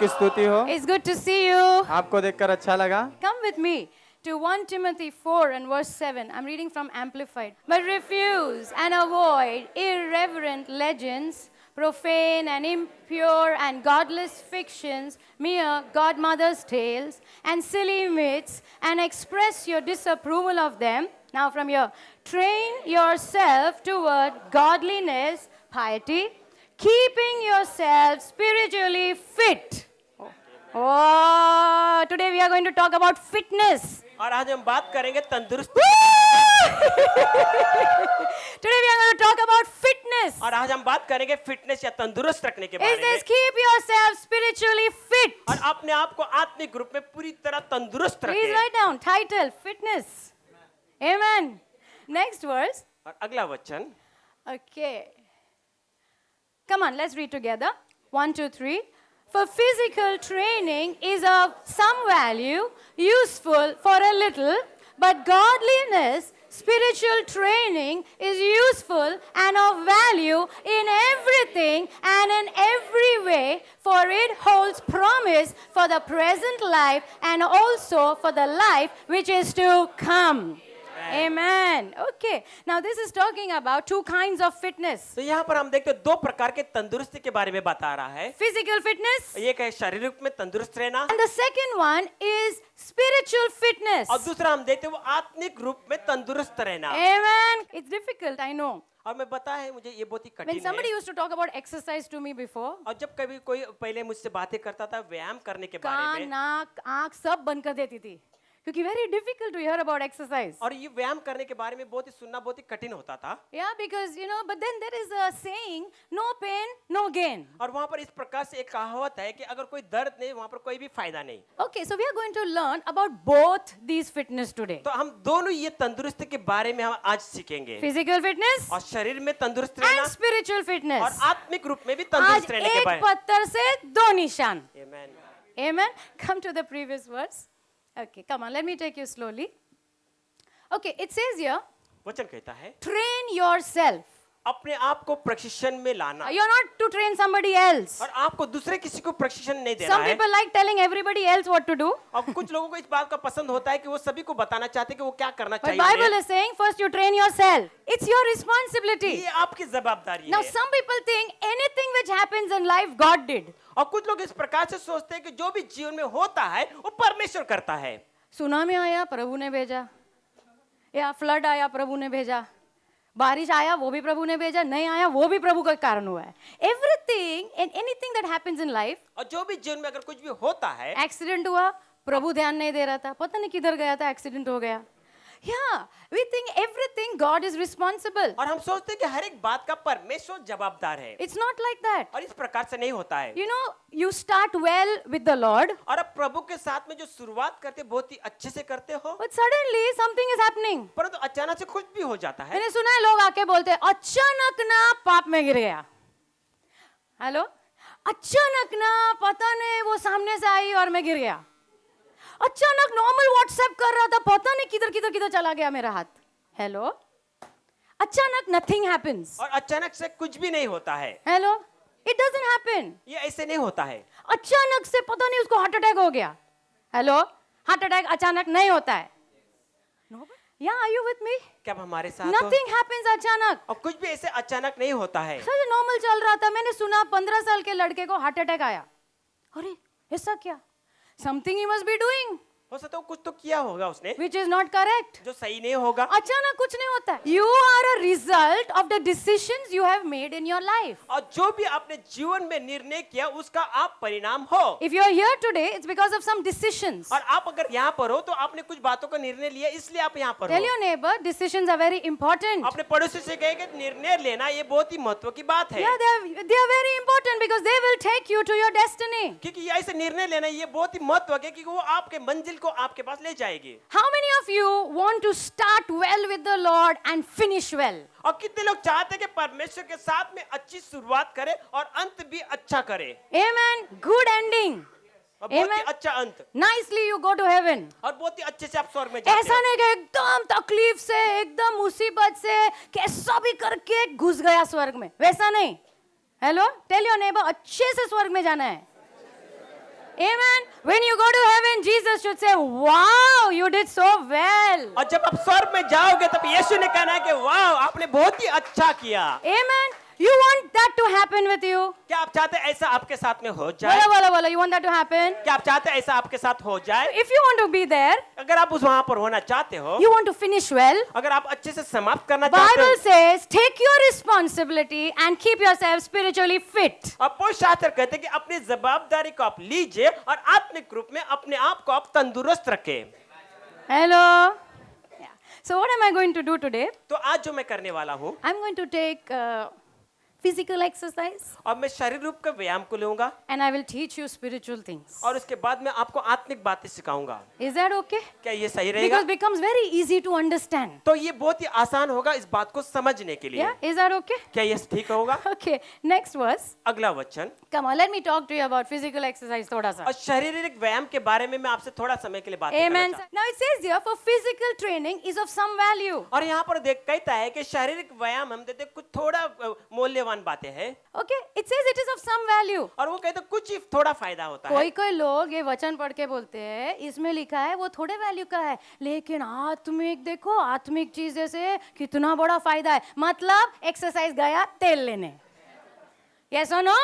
की स्तुति हो। It's good to see you. आपको देखकर अच्छा लगा। Come with me to 1 Timothy 4 and verse 7. I'm reading from Amplified. But refuse and avoid irreverent legends, profane and impure and godless fictions, mere godmother's tales, and silly myths, and express your disapproval of them. Now from here, train yourself toward godliness, piety, keeping yourself spiritually fit. Oh, today we are going to talk about fitness. और आज हम बात करेंगे तंदुरुस्त। Today we are going to talk about fitness. और आज हम बात करेंगे फिटनेस या तंदुरुस्त रखने के It बारे says में। keep yourself spiritually fit. और अपने आप को आत्मिक रूप में पूरी तरह तंदुरुस्त Please रखें। write down title fitness. Amen. Next verse. और अगला वचन। Okay. Come on, let's read together. 1, 2, 3. For physical training is of some value, useful for a little, but godliness, spiritual training is useful and of value in everything and in every way, for it holds promise for the present life and also for the life which is to come. Amen. Okay. Now this is talking about two kinds of fitness. तो यहाँ पर हम देखते हैं दो प्रकार के तंदुरुस्ती के बारे में बता रहा है। Physical fitness. एक है शारीरिक रूप में तंदुरुस्त रहना And the second one is spiritual fitness. और दूसरा हम देखते हैं वो आत्मिक रूप में तंदुरुस्त रहना। Amen. It's difficult, I know. और मैं पता है मुझे ये बहुत ही When कठिन somebody है। used to talk about exercise to me before, और जब कभी कोई पहले मुझसे बातें करता था व्यायाम करने के बारे कान, में नाक, आँख सब बंद कर देती थी क्योंकि very difficult to hear about exercise. और ये व्यायाम करने के बारे में बहुत ही सुनना बहुत ही कठिन होता था। Yeah, because but then there is a saying, no pain, no gain. और वहाँ पर इस प्रकार से एक कहावत है कि अगर कोई दर्द नहीं वहाँ पर कोई भी फायदा नहीं। Okay, so we are going to learn about both these fitness today. तो हम दोनों ये तंदुरुस्ती के बारे में हम आज सीखेंगे। Physical fitness और शरीर में तंदुरुस्त रहना and spiritual fitness. और आत्मिक रूप में भी आज तंदुरुस्त रहने के एक बारे पत्थर से दो निशान. Amen. Amen. Come to the previous verse. Okay, come on, let me take you slowly. Okay, it says here, वचन कहता है train yourself. अपने आप को प्रशिक्षण में लाना You're not to train somebody else. और आपको दूसरे किसी को प्रशिक्षण नहीं देना Some है। people like telling everybody else what to do. अब कुछ लोगों को इस बात का पसंद होता है कि वो सभी को बताना चाहते हैं कि वो क्या करना But चाहिए। Bible is saying first you train yourself. It's your responsibility. ये आपकी जवाबदारी Now है। some people think anything which happens in life God did. और कुछ लोग इस प्रकार से सोचते हैं कि जो भी जीवन में होता है वो परमेश्वर करता है। सुनामी आया प्रभु ने भेजा, या फ्लड आया प्रभु ने भेजा, बारिश आया वो भी प्रभु ने भेजा, नहीं आया वो भी प्रभु का कारण हुआ है. Everything and anything that happens in life, और जो भी जीवन में अगर कुछ भी होता है, एक्सीडेंट हुआ प्रभु ध्यान नहीं दे रहा था, पता नहीं किधर गया था, एक्सीडेंट हो गया. Yeah, we think everything God is responsible. और हम सोचते हैं कि हर एक बात का परमेश्वर जवाबदार है। It's not like that. और इस प्रकार से नहीं होता है। You know, you start well with the Lord, और अब प्रभु के साथ में जो शुरुआत करते बहुत ही अच्छे से करते हो, but suddenly something is happening. परंतु अचानक से कुछ भी हो जाता है। मैंने सुना है लोग आके बोलते हैं अचानक ना पाप में गिर गया. हेलो, अचानक ना पता नहीं वो सामने से आई और मैं गिर गया. अचानक नॉर्मल व्हाट्सएप कर रहा था, पता नहीं किधर किधर किधर चला गया मेरा हाथ. हेलो, अचानक नथिंग हैपेंस. और अचानक से कुछ भी नहीं होता है। Hello, it doesn't happen. ये ऐसे नहीं होता है। अचानक से पता नहीं उसको हार्ट अटैक हो गया. हेलो, हार्ट अटैक अचानक नहीं होता है. या आर यू विद मी? क्या आप हमारे साथ हो? नथिंग हैपेंस अचानक. और कुछ भी ऐसे अचानक नहीं होता है। सर नॉर्मल चल रहा था, मैंने सुना 15 साल के लड़के को हार्ट अटैक आया. अरे ऐसा क्या? Something he must be doing हो सकता है कुछ तो किया होगा उसने विच इज नॉट करेक्ट. जो सही नहीं होगा। अचानक कुछ नहीं होता है. You are a result of the decisions you have made in your life. और जो भी आपने जीवन में निर्णय किया उसका आप परिणाम हो। If you are here today it's because of some decisions. और आप अगर यहाँ पर हो तो आपने कुछ बातों का निर्णय लिया इसलिए आप यहाँ पर टेल हो। Your neighbour decisions are very important. अपने पड़ोसी से कहेंगे निर्णय लेना ये बहुत ही महत्व की बात है। Yeah, they are very important because they will take you to your destiny. क्योंकि ये ऐसे निर्णय लेना ये बहुत ही महत्व है क्योंकि वो आपके मंजिल को आपके पास ले जाएगी। How many of you want to start well with the Lord and finish well? और कितने लोग चाहते हैं कि परमेश्वर के साथ में अच्छी शुरुआत करें और अंत भी अच्छा करें। Amen. Good ending. और बहुत ही Amen. अच्छा अंत। Nicely you go to heaven. और बहुत ही अच्छे से आप स्वर्ग में जाते ऐसा हो। नहीं कि एकदम तकलीफ से, एकदम मुसीबत से कैसा भी करके घुस गया स्वर्ग में, वैसा नहीं. हेलो, टेल योर नेबर अच्छे से स्वर्ग में जाना है. Amen. When you go to heaven, Jesus should say, wow, you did so well. और जब आप स्वर्ग में जाओगे तब यीशु ने कहना है कि वाह आपने बहुत ही अच्छा किया। Amen. You want that to happen with you? क्या आप चाहते हैं ऐसा आपके साथ में हो जाए? Wala, wala, wala. You want that to happen? क्या आप चाहते हैं ऐसा आपके साथ हो जाए? If you want to be there, अगर आप उस वहां पर होना चाहते हो, you want to finish well, अगर आप अच्छे से समाप्त करना चाहते Bible हो, says, take your responsibility and keep yourself spiritually fit. और पवित्र शास्त्र कहते हैं कि अपनी जवाबदारी को आप लीजिए और आत्मिक रूप में अपने आप को आप तंदुरुस्त रखें। Hello? Yeah. So what am I going to do today? तो आज जो मैं करने वाला हूँ, I'm going to take physical exercise और मैं शारीरिक रूप का व्यायाम को लूंगा and I will teach you spiritual things. और उसके बाद मैं आपको आत्मिक बातें सिखाऊंगा। Is that okay? क्या ये सही रहेगा? Because it becomes very easy to understand. तो ये बहुत ही आसान होगा इस बात को समझने के लिए। Yeah? Is that okay? क्या ये ठीक होगा? Okay. Next verse. अगला वचन, Come on, let me talk to you about physical exercise thoda sa. और शारीरिक व्यायाम के बारे में मैं आपसे थोड़ा समय के लिए बात करना Amen. चाहता हूं। Now it says here, for physical training is of some value. और यहाँ पर देख कहता है कि शारीरिक व्यायाम हम देते कुछ थोड़ा मूल्यवान बातें हैं Okay, it says it is of some value. और वो कहते कुछ ही थोड़ा फायदा होता है। कोई कोई लोग ये वचन पढ़ के बोलते हैं इसमें लिखा है वो थोड़े वैल्यू का है, लेकिन आत्मिक देखो आत्मिक चीजें से कितना बड़ा फायदा है। मतलब एक्सरसाइज गया तेल लेने। Yes or no?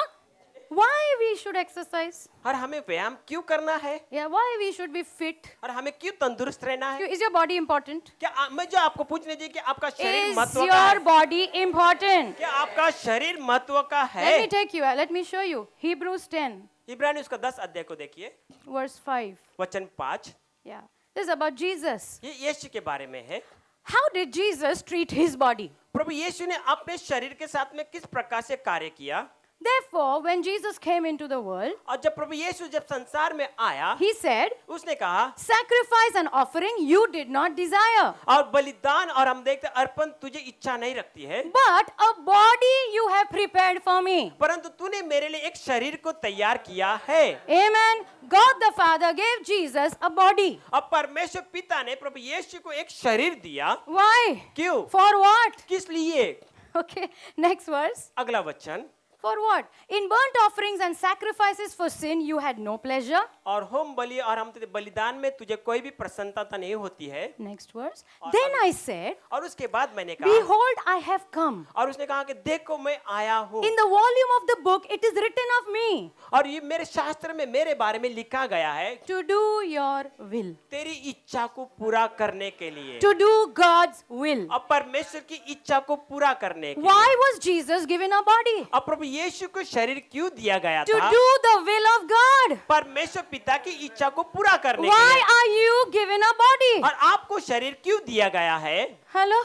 Why we should exercise? और हमें व्यायाम क्यों करना है Yeah, why we should be fit? और हमें क्यों तंदुरुस्त रहना है? Is your body important? क्या मैं जो आपको पूछने चाहिए कि आपका शरीर Is महत्व का your है? body important? क्या आपका शरीर महत्व का Let me है? take you, let me show you. Hebrews 10, इब्रानी उसका 10 अध्याय को देखिए, verse 5. वचन 5, Yeah, this is about Jesus. ये यीशु के बारे में है। How did Jesus treat his body? प्रभु यीशु ने अपने शरीर के साथ में किस प्रकार से कार्य किया? Therefore, when Jesus came into the world, और जब प्रभु यीशु जब संसार में आया, he said, उसने कहा sacrifice and offering you did not desire, और बलिदान और हम देखते अर्पण तुझे इच्छा नहीं रखती है, but a body you have prepared for me. परंतु तूने मेरे लिए एक शरीर को तैयार किया है। Amen. God the Father gave Jesus a body. अब परमेश्वर पिता ने प्रभु यीशु को एक शरीर दिया। Why? क्यों? For what? किस लिए? Okay, next verse. अगला वचन, For what? In burnt offerings and sacrifices for sin, you had no pleasure. और होम बलि और हम बलिदान में तुझे कोई भी प्रसन्नता नहीं होती है। Next verse. Then I said, और उसके बाद मैंने कहा, behold, I have come. और उसने कहा कि देखो मैं आया हूँ, In the volume of the book, it is written of me और ये मेरे शास्त्र में मेरे बारे में लिखा गया है, to do your will, तेरी इच्छा को पूरा करने के लिए, to do God's will. अब परमेश्वर की इच्छा को पूरा करने के लिए। Why was Jesus given a body? अब प्रभु यीशु को शरीर क्यों दिया गया To था? do the will of God. परमेश्वर पिता की इच्छा को पूरा करने के Why लिए। are you given a body? और आपको शरीर क्यों दिया गया है? Hello?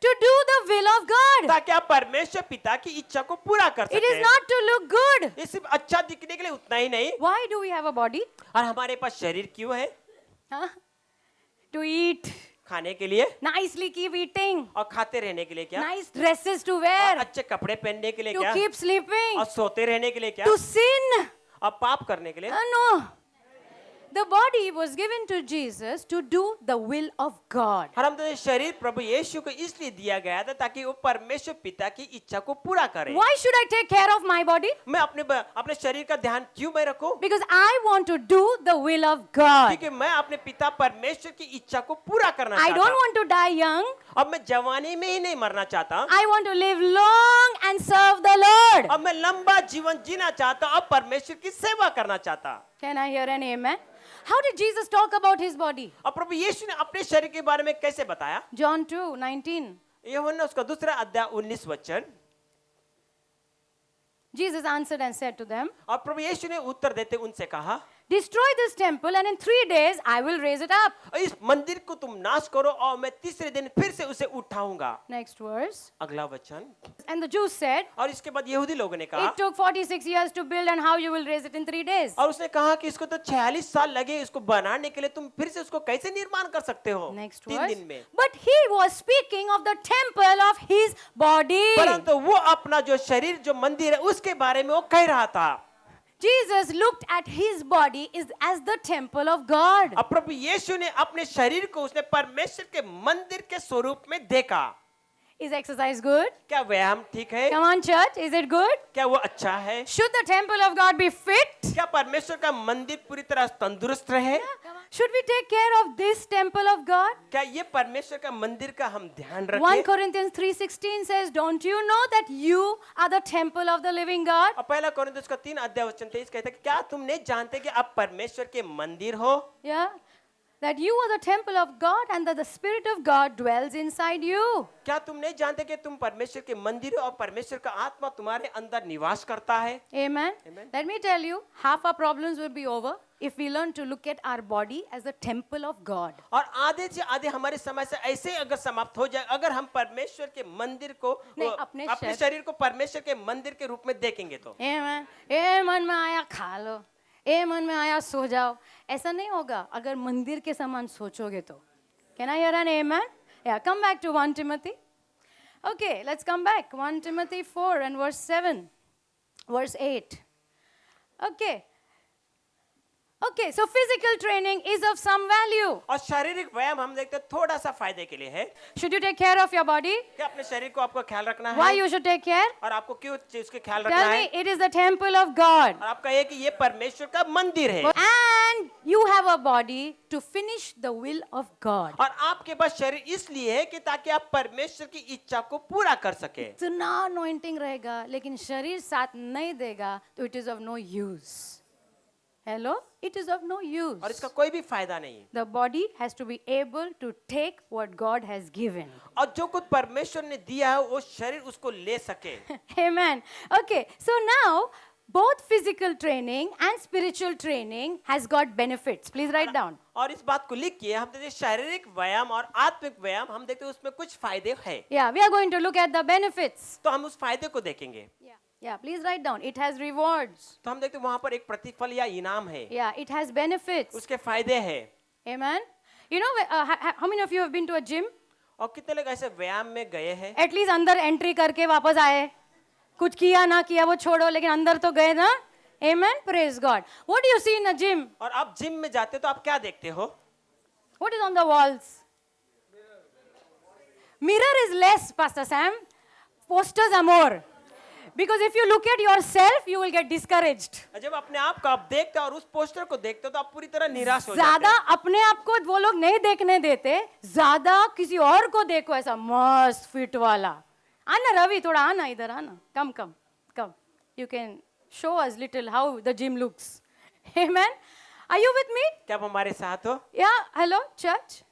To do the will of God. ताकि आप परमेश्वर पिता की इच्छा को पूरा कर It is सकें। not to look good. ये सिर्फ अच्छा दिखने के लिए उतना ही नहीं, Why do we have a body? और हमारे पास शरीर क्यों है? Huh? To eat. खाने के लिए Nicely keep eating. और खाते रहने के लिए क्या? Nice dresses to और wear. अच्छे कपड़े पहनने के लिए To क्या? keep sleeping. और सोते रहने के लिए क्या? To sin. और पाप करने के लिए? No. The body was given to Jesus to do the will of God. और हम तो शरीर प्रभु यीशु को इसलिए दिया गया था ताकि वो परमेश्वर पिता की इच्छा को पूरा करे। Why should I take care of my body? मैं अपने शरीर का ध्यान क्यों मैं रखूं? Because I want to do the will of God. क्योंकि मैं अपने पिता परमेश्वर की इच्छा को पूरा करना I चाहता don't हूं। want to die young. अब मैं जवानी में ही नहीं मरना चाहता, I want to live long and serve the Lord. अब मैं लंबा जीवन जीना चाहता और परमेश्वर की सेवा करना चाहता। Can I hear an amen? How did Jesus talk about his body? और प्रभु यीशु ने अपने शरीर के बारे में कैसे बताया? John 2:19. यूहन्ना उसका दूसरा अध्याय 19 वचन, Jesus answered and said to them, और प्रभु यीशु ने उत्तर देते उनसे कहा, destroy this temple and in 3 days I will raise it up. इस मंदिर को तुम नाश करो और मैं तीसरे दिन फिर से उसे उठाऊंगा। Next verse. अगला वचन, And the Jews said, और इसके बाद यहूदी लोगों ने कहा, it took 46 years to build and how you will raise it in 3 days. और उसने कहा कि इसको तो 46 साल लगे इसको बनाने के लिए, तुम फिर से उसको कैसे निर्माण कर सकते हो Next 3 verse. दिन में? But he was speaking of the temple of his body. परंतु वो अपना जो शरीर जो मंदिर है उसके बारे में वो कह रहा था। Jesus looked at his body as the temple of God. अब प्रभु यीशु ने अपने शरीर को उसने परमेश्वर के मंदिर के स्वरूप में देखा। Is exercise good? क्या व्यायाम ठीक है? Come on, church. Is it good? क्या वो अच्छा है? Should the temple of God be fit? क्या परमेश्वर का मंदिर पूरी तरह तंदुरुस्त रहे? Should we take care of this temple of God? क्या ये परमेश्वर का मंदिर का हम ध्यान 1 रखें? Corinthians 3:16 says, "Don't you know that you are the temple of the living God?" और पहला कोरिन्थियों का 3 अध्याय वचन 23 कहता है कि क्या तुम नहीं जानते कि आप परमेश्वर के मंदिर हो? Yeah. That you are the temple of God and that the Spirit of God dwells inside you. क्या तुम नहीं जानते कि तुम परमेश्वर के मंदिर हो और परमेश्वर का आत्मा तुम्हारे अंदर निवास करता है? Amen. Amen. Let me tell you, half our problems will be over if we learn to look at our body as the temple of God. और आधे से आधे हमारे समय से ऐसे अगर समाप्त हो जाए अगर हम परमेश्वर के मंदिर को नहीं, अपने अपने शरीर को परमेश्वर के मंदिर के रूप में देखेंगे तो Amen. ए मन में आया खा लो, ए मन में आया सो जाओ. ऐसा नहीं होगा अगर मंदिर के समान सोचोगे तो. Can I hear an amen? Yeah, come back to 1 Timothy. Okay, let's come back. 1 Timothy 4 and verse 7, verse 8. Okay. Okay, so physical training is of some value. और शारीरिक व्यायाम हम देखते हैं थोड़ा सा फायदे के लिए है. Should you take care of your body? क्या अपने शरीर को आपको ख्याल रखना Why है? you should take care? और आपको क्यों उसके ख्याल रखना Tell है? me, it is the temple of God. और आप कहिए कि ये परमेश्वर का मंदिर है And you have a body to finish the will of God. और आपके पास शरीर इसलिए है कि ताकि आप परमेश्वर की इच्छा को पूरा कर सके. इतना anointing रहेगा लेकिन शरीर साथ नहीं देगा तो it is of no use. Hello? It is of no use. और इसका कोई भी फायदा नहीं. The body has to be able to take what God has given. और जो कुछ परमेश्वर ने दिया है वो शरीर उसको ले सके. Amen. Okay, so now both physical training and spiritual training has got benefits. Please write down. और इस बात को लिखिए हम देखते हैं शारीरिक व्यायाम और आत्मिक व्यायाम हम देखते हैं उसमें कुछ फायदे हैं. Yeah, we are going to look at the benefits. तो हम उस फायदे को देखेंगे. Yeah, please write down. It has rewards. तो हम देखते हैं वहां पर एक प्रतिफल या इनाम है. Yeah, it has benefits. उसके फायदे हैं. Amen. You know, how many of you have been to a gym? और कितने लोग ऐसे व्यायाम में गए हैं? At least अंदर एंट्री करके वापस आए. कुछ किया ना किया वो छोड़ो लेकिन अंदर तो गए ना. Amen. Praise God. What do you see in a gym? और आप जिम में जाते हो तो आप क्या देखते हो? What is on the walls? Mirror is less, Pastor Sam. Posters are more. Because if you look at yourself, you will get discouraged. जब अपने आप को आप देखते हो और उस पोस्टर को देखते हो तो आप पूरी तरह निराश हो जाते ज्यादा हैं. अपने आप को वो लोग नहीं देखने देते, ज्यादा किसी और को देखो ऐसा मस्त फिट वाला. आना रवि थोड़ा आना इधर आना. Come. You can show us little how the gym looks. Amen. Are you with me? क्या आप हमारे साथ हो? Yeah. Hello, church.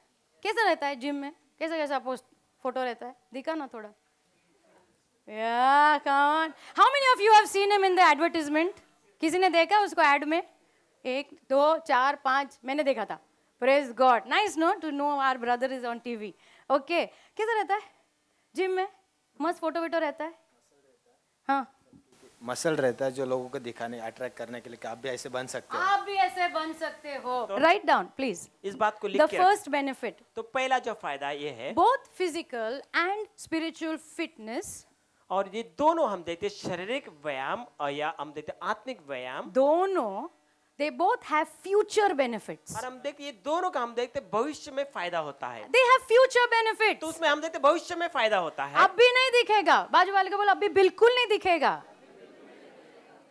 कैसा रहता है जिम में? कैसा पोस्ट फोटो रहता है? दिखा ना थोड़ा. Yeah, come on. How many of you have seen him in the advertisement? किसी ने देखा उसको एड में? 1, 2, 4, 5 मैंने देखा था. Praise God. Nice, no? To know our brother is on TV. Okay. कैसा रहता है? जिम में? मस्त फोटो वीटो रहता है? हाँ. मसल रहता है जो लोगों को दिखाने अट्रैक्ट करने के लिए कि आप भी ऐसे बन सकते हो. आप भी ऐसे बन सकते हो. Write down, please. इस बात को लिख The के first benefit. तो पहला जो फायदा ये है Both physical and spiritual fitness. और ये दोनों हम देखते हैं शारीरिक व्यायाम और या हम देखते हैं आत्मिक व्यायाम दोनों they both have future benefits. और हम देखते हैं ये दोनों का हम देखते हैं भविष्य में फायदा होता है. They have future benefits. तो उसमें हम देखते हैं भविष्य में फायदा होता है. अब भी नहीं दिखेगा. बाजू वाले को बोलो अब भी बिल्कुल नहीं दिखेगा.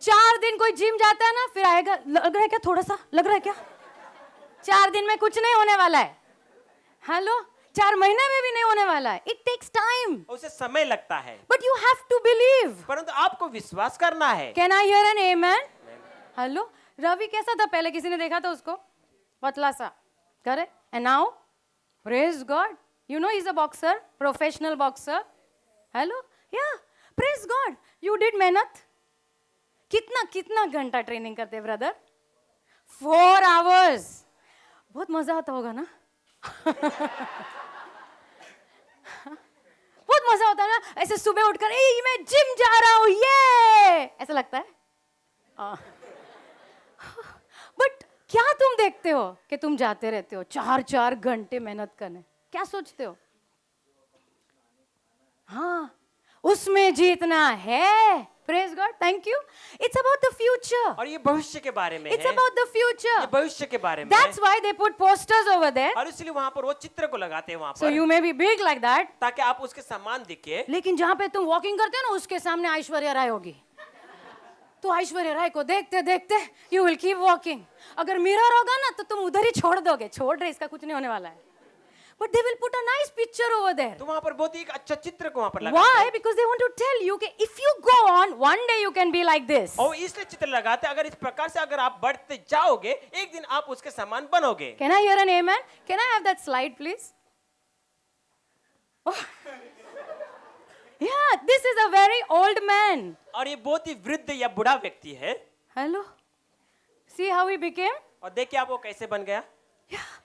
4 दिन कोई जिम जाता है ना फिर आएगा लग रहा है क्या थोड़ा सा लग रहा है क्या 4 दिन में कुछ नहीं होने वाला है. हेलो 4 महीने में भी नहीं होने वाला है. It takes time. उसे समय लगता है But you have to believe. परंतु आपको विश्वास करना है. Can I hear an amen? Hello Ravi कैसा था पहले किसी ने देखा था उसको पतला सा correct. And now praise God. You know he's a boxer, professional boxer. Hello? Yeah. Praise God. You did मेहनत. कितना घंटा ट्रेनिंग करते ब्रदर? 4 hours. बहुत मजा आता होगा ना? बहुत मजा होता है ना ऐसे सुबह उठकर ए मैं जिम जा रहा हूँ ये ऐसा लगता है. बट क्या तुम देखते हो कि तुम जाते रहते हो 4 घंटे मेहनत करने. क्या सोचते हो? हाँ उसमें जीतना है Praise God. Thank you. It's about the future. और ये भविष्य के बारे में It's है, about the future. ये भविष्य के बारे में है। That's why they put posters over there. और इसलिए वहां पर वो चित्र को लगाते हैं वहां So पर, you may be big like that. ताकि आप उसके समान दिखे। लेकिन जहां पे तुम वॉकिंग करते हो ना उसके सामने ऐश्वर्या राय होगी, तो ऐश्वर्या राय को देखते देखते यू विल कीप वॉकिंग। अगर मिरर होगा ना तो तुम उधर ही छोड़ दोगे, छोड़ रहे, इसका कुछ नहीं होने वाला है। But they will put a nice picture over there. तो वहां पर बहुत ही एक अच्छा चित्र को वहां पर लगाते Why? हैं। Because they want to tell you कि if you go on, one day you can be like this. और इसलिए चित्र लगाते हैं, अगर इस प्रकार से अगर आप बढ़ते जाओगे एक दिन आप उसके समान बनोगे। Can I hear an amen? Can I have that slide, please? Oh. Yeah, this is a very old man. और ये बहुत ही वृद्ध या बुढ़ा व्यक्ति है। Hello? See how he became? और देखिए आप वो कैसे बन गया। Yeah.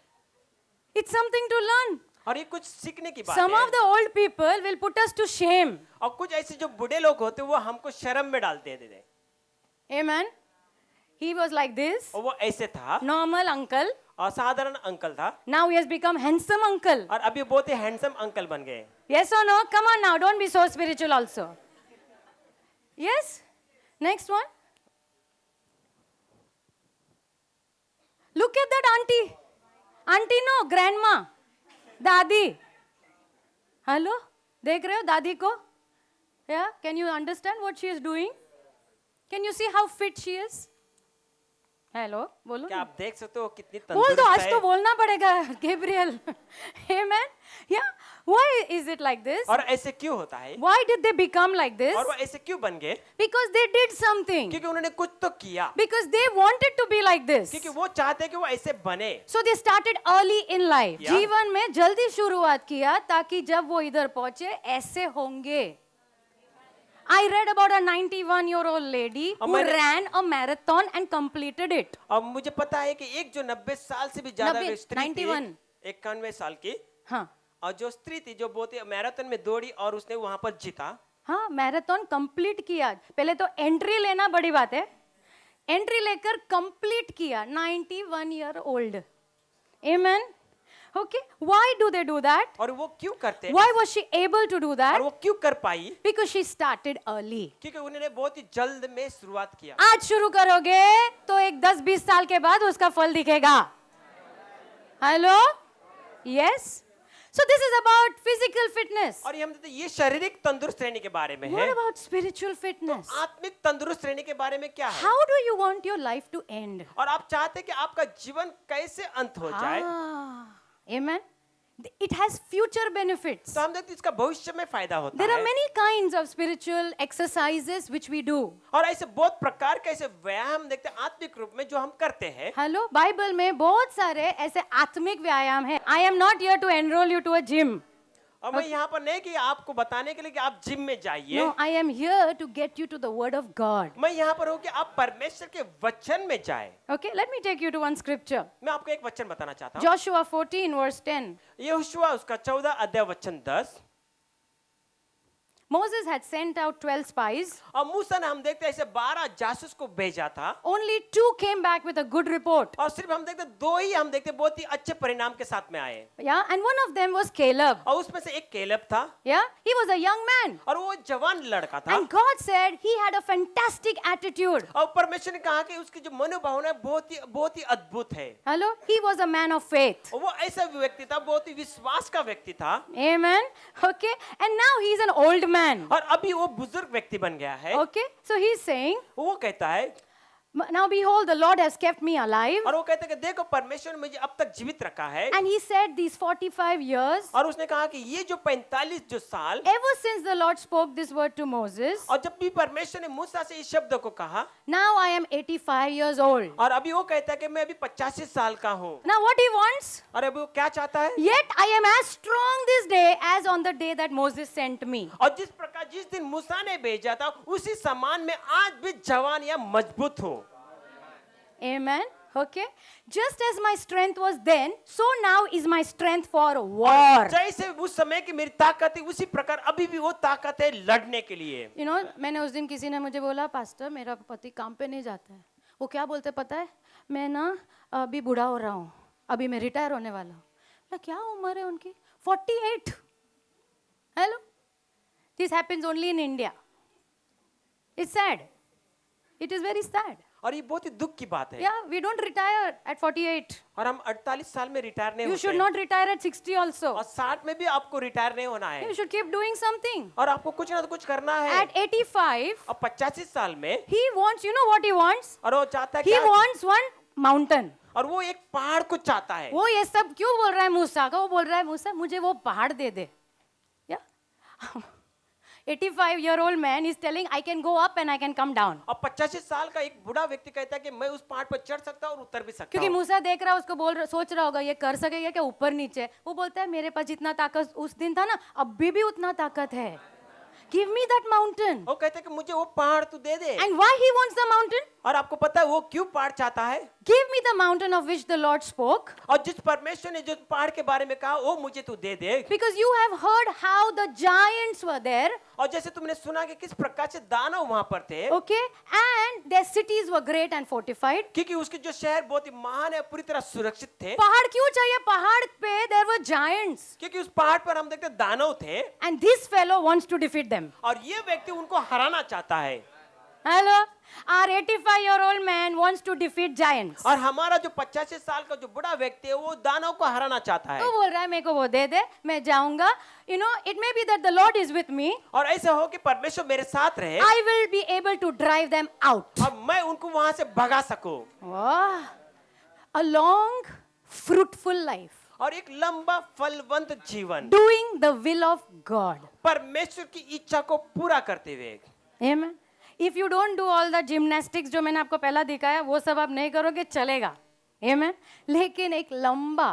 It's something to learn. और ये कुछ सीखने की बात Some है। of the old people will put us to shame. और कुछ ऐसे जो बूढ़े लोग होते हैं वो हमको शर्म में डालते थे। Amen. He was like this, और वो ऐसे था, normal uncle. असाधारण अंकल था, Now he has become handsome uncle. और अभी बहुत ही हैंडसम अंकल बन गए। Yes or no? Come on now, don't be so spiritual also. Yes? Next one. Look at that auntie. Auntie no, grandma. Dadi. Hello? देख रहे हो दादी को? Yeah? Can you understand what she is doing? Can you see how fit she is? Hello बोलो क्या आप देख सकते हो कितनी बोल दो, तंदुरुस्त आज है। तो बोलना पड़ेगा Gabriel. Amen. Yeah. Why is it like this? और ऐसे क्यों होता है? Why did they become like this? और वो ऐसे क्यों बन गए? Because they did something. क्योंकि उन्होंने कुछ तो किया, Because they wanted to be like this. क्योंकि वो चाहते हैं कि वो ऐसे बने। So they started early in life. Yeah. जीवन में जल्दी शुरुआत किया ताकि जब वो इधर पहुंचे ऐसे होंगे। I read about a 91-year-old lady who मैंने- ran a marathon and completed it. अब मुझे पता है कि एक जो 90 साल से भी ज्यादा 90, स्त्री थी, 91 91 साल की, हाँ और जो स्त्री थी जो बहुत ही मैराथन में दौड़ी और उसने वहां पर जीता। हाँ मैराथन कंप्लीट किया। पहले तो एंट्री लेना बड़ी बात है, एंट्री लेकर कंप्लीट किया। 91 year old. Amen. Okay, why do they do that? और वो क्यों करते हैं? Why was she able to do और that? वो क्यों कर पाई? Because she started early. क्योंकि उन्होंने बहुत ही जल्द में शुरुआत किया। आज शुरू करोगे तो एक 10-20 साल के बाद उसका फल दिखेगा। Hello? Yes. So this is about physical fitness. और ये हम ये शारीरिक तंदुरुस्त रहने के बारे में What है। about spiritual fitness? आत्मिक तंदुरुस्त रहने के बारे में क्या है? How do you want your life to end? और आप चाहते हैं कि आपका जीवन कैसे अंत हो जाए? Amen. It has future benefits. तो हम देखते हैं इसका भविष्य में फायदा होता There are है। many kinds of spiritual exercises which we do. और ऐसे बहुत प्रकार के ऐसे व्यायाम देखते हैं आत्मिक रूप में जो हम करते हैं। हेलो, बाइबल में बहुत सारे ऐसे आत्मिक व्यायाम है। I am not here to enroll you to a gym. और मैं यहाँ पर नहीं कि आपको बताने के लिए कि आप जिम में जाइए। No, I am here to get you to the word of God. मैं यहाँ पर हूँ कि आप परमेश्वर के वचन में जाए। Okay, let me take you to one scripture. मैं आपको एक वचन बताना चाहता हूँ। Joshua 14 verse 10. यहोशुआ उसका 14 अध्याय वचन 10। Moses had sent out 12 spies. और मूसा ने हम देखते हैं ऐसे 12 जासूस को भेजा था। Only 2 came back with a good report. और सिर्फ हम देखते 2 ही हम देखते बहुत ही अच्छे परिणाम के साथ में आए। Yeah, and one of them was Caleb. और उसमें से एक केलेब था। Yeah, he was a young man. और वो जवान लड़का था। And God said he had a fantastic attitude. और परमेश्वर ने कहा कि उसकी जो मनोभावना है बहुत ही अद्भुत है। Hello, he was a man of faith. और वो ऐसा व्यक्ति था, बहुत ही विश्वास का व्यक्ति था। Amen. Okay, and now he's an old man. और अभी वो बुजुर्ग व्यक्ति बन गया है। Okay, so he's saying, वो कहता है, now behold, the Lord has kept me alive. और वो कहता है कि देखो परमेश्वर ने मुझे अब तक जीवित रखा है। And he said these 45 years, और उसने कहा कि ये जो 45 जो साल, ever since the Lord spoke this word to Moses, और जब भी परमेश्वर ने मूसा से इस शब्द को कहा, now I am 85 years old. और अभी वो कहता है कि मैं अभी 85 साल का हूँ। Now what he wants? और अभी वो क्या चाहता है? Yet I am as strong this day as on the day that Moses sent me. और जिस प्रकार जिस दिन मूसा ने भेजा था उसी समान में आज भी जवान या मजबूत हूँ। Amen. Okay. Just as my strength was then, so now is my strength for war. जैसे उस समय की मेरी ताकत है उसी प्रकार अभी भी वो ताकत है लड़ने के लिए। You know, मैंने उस दिन किसी ने मुझे बोला, पास्टर मेरा पति काम पे नहीं जाता है। वो क्या बोलते पता है? मैं ना अभी बूढ़ा हो रहा हूँ, अभी मैं रिटायर होने वाला हूँ। मैं क्या उम्र है उनकी? 48. Hello. This happens only in India. It's sad. It is very sad. और ये बहुत ही दुख की बात है। Yeah, we don't retire at 48. और हम 48 साल में रिटायर नहीं You होते should हैं। not retire at 60 also. और 60 में भी आपको रिटायर नहीं होना है You should keep doing something. और आपको कुछ ना कुछ करना है। At 85, और 85 साल में he wants, you know what he wants? और वो चाहता है He क्या? wants one mountain. और वो एक पहाड़ को चाहता है। वो ये सब क्यों बोल रहा है मूसा का? वो बोल रहा है मूसा मुझे वो पहाड़ दे दे. Yeah. 85-year-old man is telling I can go up and I can come down. और 85 साल का एक बूढ़ा व्यक्ति कहता है कि मैं उस पहाड़ पर चढ़ सकता हूँ और उतर भी सकता क्योंकि हूँ। मूसा देख रहा है उसको सोच रहा होगा ये कर सकेगा क्या ऊपर नीचे. वो बोलता है मेरे पास जितना ताकत उस दिन था ना अभी भी उतना ताकत है. Give me that mountain. वो कहता है कि मुझे वो पहाड़ तू दे दे। And why he wants the mountain? और आपको पता है वो क्यों पहाड़ चाहता है? Give me the mountain of which the Lord spoke. और जिस परमेश्वर ने जो पहाड़ के बारे में कहा वो मुझे तू दे दे। Because you have heard how the giants were there. और जैसे तुमने सुना कि किस प्रकार से दानव वहां पर थे, Okay. And their cities were great and fortified. क्योंकि उसके जो शहर बहुत ही महान है पूरी तरह सुरक्षित थे। पहाड़ क्यों चाहिए? पहाड़ पे there were giants. क्योंकि उस पहाड़ पर हम देखते दानव थे And this fellow wants to defeat them. और ये व्यक्ति उनको हराना चाहता है। Hello? Our 85-year-old man wants to defeat giants. और हमारा जो 85 साल का जो बड़ा व्यक्ति है वो दानव को हराना चाहता है। तो बोल रहा है मेरे को वो दे दे मैं जाऊंगा. You know, it may be that the Lord is with me. और ऐसा हो कि परमेश्वर मेरे साथ रहे I will be able to drive them out. और मैं उनको वहां से भगा सकूं। Wow. A long, fruitful life. और एक लंबा फलवंत जीवन Doing the will of God. परमेश्वर की इच्छा को पूरा करते हुए। Amen. If you don't do all the gymnastics जो मैंने आपको पहला दिखाया वो सब आप नहीं करोगे चलेगा. Amen. लेकिन एक लंबा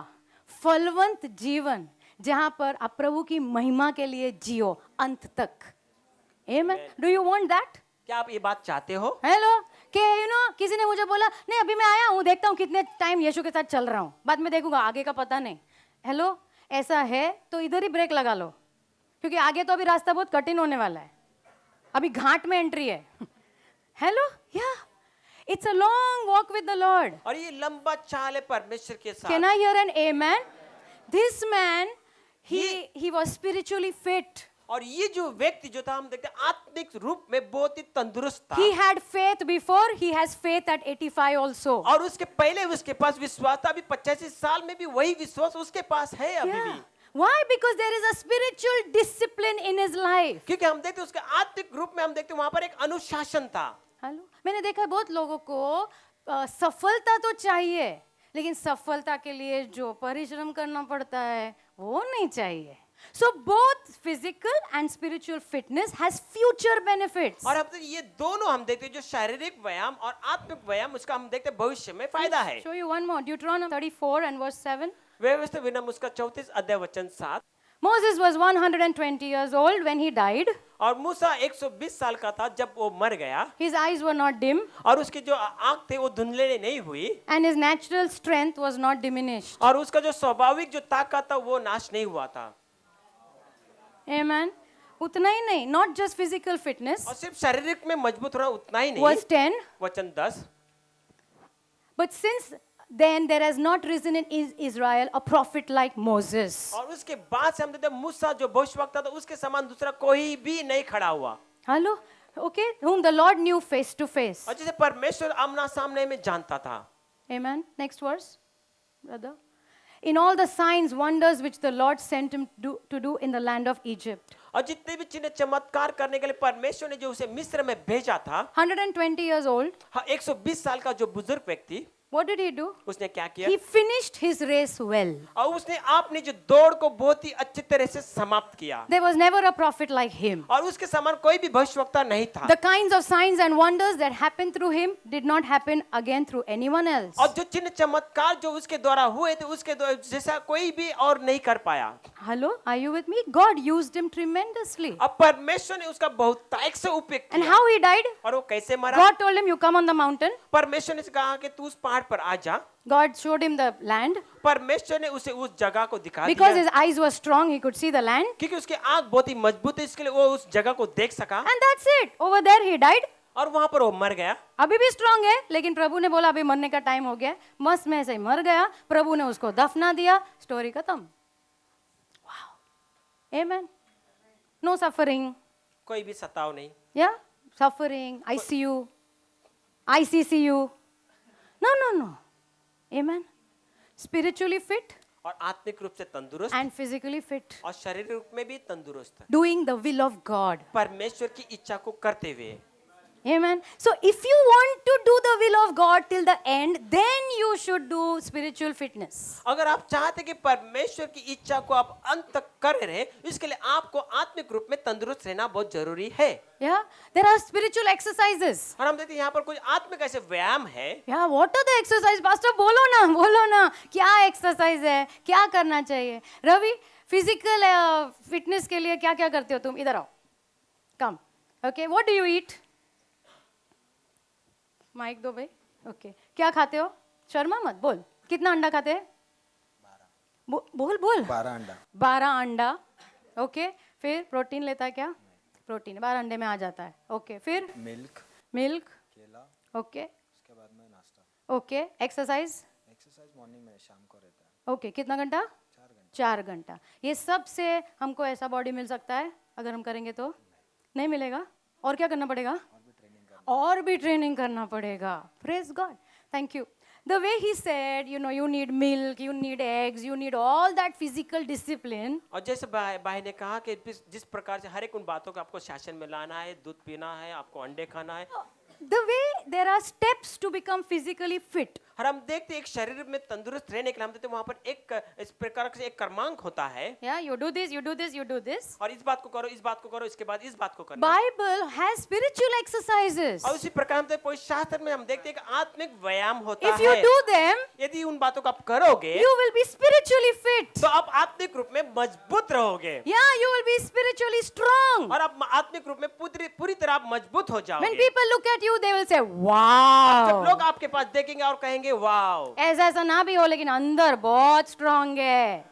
फलवंत जीवन जहां पर आप प्रभु की महिमा के लिए जियो अंत तक. Amen. Do you want that? क्या आप ये बात चाहते हो? हेलो के यू नो किसी ने मुझे बोला नहीं अभी मैं आया हूँ देखता हूँ कितने टाइम यीशु के साथ चल रहा हूँ बाद में देखूंगा आगे का पता नहीं. हेलो ऐसा है तो इधर ही ब्रेक लगा लो क्योंकि आगे तो अभी रास्ता बहुत कठिन होने वाला है. अभी घाट में एंट्री है. Hello yeah it's a long walk with the Lord. और ये लंबा चाल है परमेश्वर के साथ। Can I hear an amen? This man he was spiritually fit. और ये जो व्यक्ति जो था हम देखते हैं आत्मिक रूप में बहुत ही तंदुरुस्त था। He had faith before, he has faith at 85 also. और उसके पहले उसके पास विश्वास था, अभी 85 साल में भी वही विश्वास उसके पास है अभी Yeah. भी। Why? Because there is a spiritual discipline in his life. क्योंकि हम देखते हैं उसके आत्मिक रूप में हम देखते हैं वहां पर एक अनुशासन था। हेलो मैंने देखा है बहुत लोगों को सफलता तो चाहिए लेकिन सफलता के लिए जो परिश्रम करना पड़ता है वो नहीं चाहिए. So both physical and spiritual fitness has future benefits. और अब ये दोनों हम देखते हैं जो शारीरिक व्यायाम और आत्मिक व्यायाम उसका हम देखते हैं भविष्य में फायदा है। Show you one more. Deuteronomy 34 and verse 7. व्यवस्था विनम उसका 34 अध्याय वचन 7। Moses was 120 years old when he died. और मूसा 120 साल का था जब वो मर गया His eyes were not dim और उसकी जो आंख थे वो धुंधले नहीं हुई and his natural strength was not diminished. और उसका जो स्वाभाविक जो ताकत था वो नाश नहीं हुआ था। Amen. उतना ही नहीं, not just physical fitness. और सिर्फ शारीरिक में मजबूत होना उतना ही नहीं। Verse 10. वचन 10। But since then there has not risen in Israel a prophet like Moses. और उसके बाद से हम देखते हैं मूसा जो भविष्यवक्ता था उसके समान दूसरा कोई भी नहीं खड़ा हुआ। Hello? Okay. Whom the Lord knew face to face. और जिसे परमेश्वर आमना सामने में जानता था। Amen. Next verse, brother. In all the signs, wonders which the Lord sent him to do in the land of Egypt. और जितने भी चिन्ह चमत्कार करने के लिए परमेश्वर ने जो उसे मिस्र में भेजा था, 120 years old. 120 साल का जो बुजुर्ग व्यक्ति, What did he do? उसने क्या किया? He finished his race well. और उसने आपने जो दौड़ को बहुत ही अच्छी तरह से समाप्त किया। There was never a prophet like him. और उसके समान कोई भी भविष्यवक्ता नहीं था। The kinds of signs and wonders that happened through him did not happen again through anyone else. और जो चिन्ह चमत्कार जो उसके द्वारा हुए थे उसके द्वारा जैसा कोई भी और नहीं कर पाया। Hello, are you with me? God used him tremendously. अब परमेश्वर ने उसका बहुतायत से उपयोग And किया। how he died? और वो कैसे मरा? God told him, you come on the mountain. परमेश्वर ने कहा कि तू उस पहाड़ पर आ जा। God showed him the land. परमेश्वर ने उसे उस जगह को दिखा Because दिया। his eyes were strong, he could see the land. क्योंकि उसके आंख बहुत ही मजबूत है इसके लिए वो उस जगह को देख सका। And that's it. Over there he died. और वहां पर वो मर गया। अभी भी स्ट्रांग है लेकिन प्रभु ने बोला अभी मरने का टाइम हो गया. मस्त में ऐसे ही मर गया. प्रभु ने उसको दफना दिया. स्टोरी खत्म. Wow. Amen. No suffering. कोई भी सताव नहीं। Yeah. suffering, ICU, ICCU. No, no, no. Amen. Spiritually fit और आत्मिक रूप से तंदुरुस्त and physically fit. और शारीरिक रूप में भी तंदुरुस्त, Doing the will of God. परमेश्वर की इच्छा को करते हुए। Amen. So if you want to do the will of God till the end, then you should do spiritual fitness. अगर आप चाहते कि परमेश्वर की इच्छा को आप अंत तक करे रहे, इसके लिए आपको आत्मिक रूप में तंदुरुस्त रहना बहुत जरूरी है। Yeah. There are spiritual exercises. और हम देखते हैं यहाँ पर कुछ आत्मिक ऐसे व्यायाम है। Yeah, what are the exercise? Pastor, बोलो ना, क्या exercise है, क्या करना चाहिए? रवि, physical fitness के लिए क्या क्या करते हो तुम? इधर आओ. Come. Okay, what do you eat? Mic दो भाई. Okay. क्या खाते हो? शर्मा मत, बोल. कितना अंडा खाते हैं? 12. बोल. 12 अंडा. 12 अंडा. ओके, फिर प्रोटीन लेता है क्या? प्रोटीन 12 अंडे में आ जाता है. ओके, फिर मिल्क, मिल्क. केला, ओके, उसके बाद में नाश्ता. ओके. एक्सरसाइज. एक्सरसाइज मॉर्निंग में शाम को रहता है. ओके, कितना घंटा? 4 घंटा. ये सब से हमको ऐसा बॉडी मिल सकता है अगर हम करेंगे तो? नहीं मिलेगा. और क्या करना पड़ेगा? और भी ट्रेनिंग करना पड़ेगा. Praise God. Thank you. The way he said, you need milk, you need eggs, you need all that physical discipline. और जैसे भाई ने कहा कि जिस प्रकार से हर एक उन बातों को आपको शासन में लाना है, दूध पीना है, आपको अंडे खाना है, The way there are steps to become physically fit. और हम देखते हैं एक शरीर में तंदुरुस्त रहने के लिए हम देखते हैं वहाँ पर एक इस प्रकार से एक क्रमांक होता है। Yeah, you do this, you do this, you do this. और इस बात को करो, इस बात को करो, इसके बाद इस बात को करना। Bible has spiritual exercises. और उसी प्रकार से पवित्र शास्त्र में हम देखते हैं कि आत्मिक व्यायाम होता If you है। do them, यदि उन बातों को आप करोगे, you will be spiritually fit. तो आप आत्मिक रूप में मजबूत रहोगे। Yeah, you will be spiritually strong. और आप आत्मिक रूप में पूरी तरह आप मजबूत हो When जाओगे। people look at you, they will say, जब wow. लोग आपके पास देखेंगे और कहेंगे वाओ। ऐसा ना भी हो लेकिन अंदर बहुत स्ट्रांग है.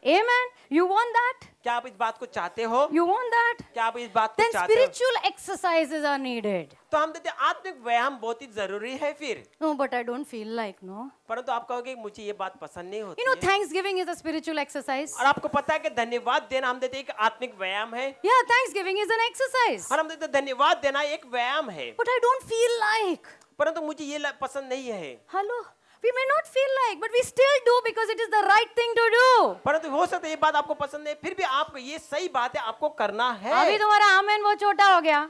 Amen. You want that? क्या आप इस बात को चाहते हो? You want that? क्या आप इस बात को Then चाहते हो? spiritual exercises are needed. तो हम देखते हैं आत्मिक व्यायाम बहुत ही जरूरी है फिर। No, but I don't feel like, no. परंतु आप कहोगे मुझे ये बात पसंद नहीं होती You know, है। Thanksgiving is a spiritual exercise. और आपको पता है कि धन्यवाद देना हम देते हैं एक आत्मिक व्यायाम है। Yeah, Thanksgiving is an exercise. और हम देते हैं धन्यवाद देना एक व्यायाम है। But I don't feel like. परंतु मुझे ये पसंद नहीं है। Hello? We may not feel like, but we still do because it is the right thing to do. परंतु हो सकता है ये बात आपको पसंद नहीं, फिर भी आपको ये सही बात है, आपको करना है। अभी तुम्हारा आमेन वो छोटा हो गया.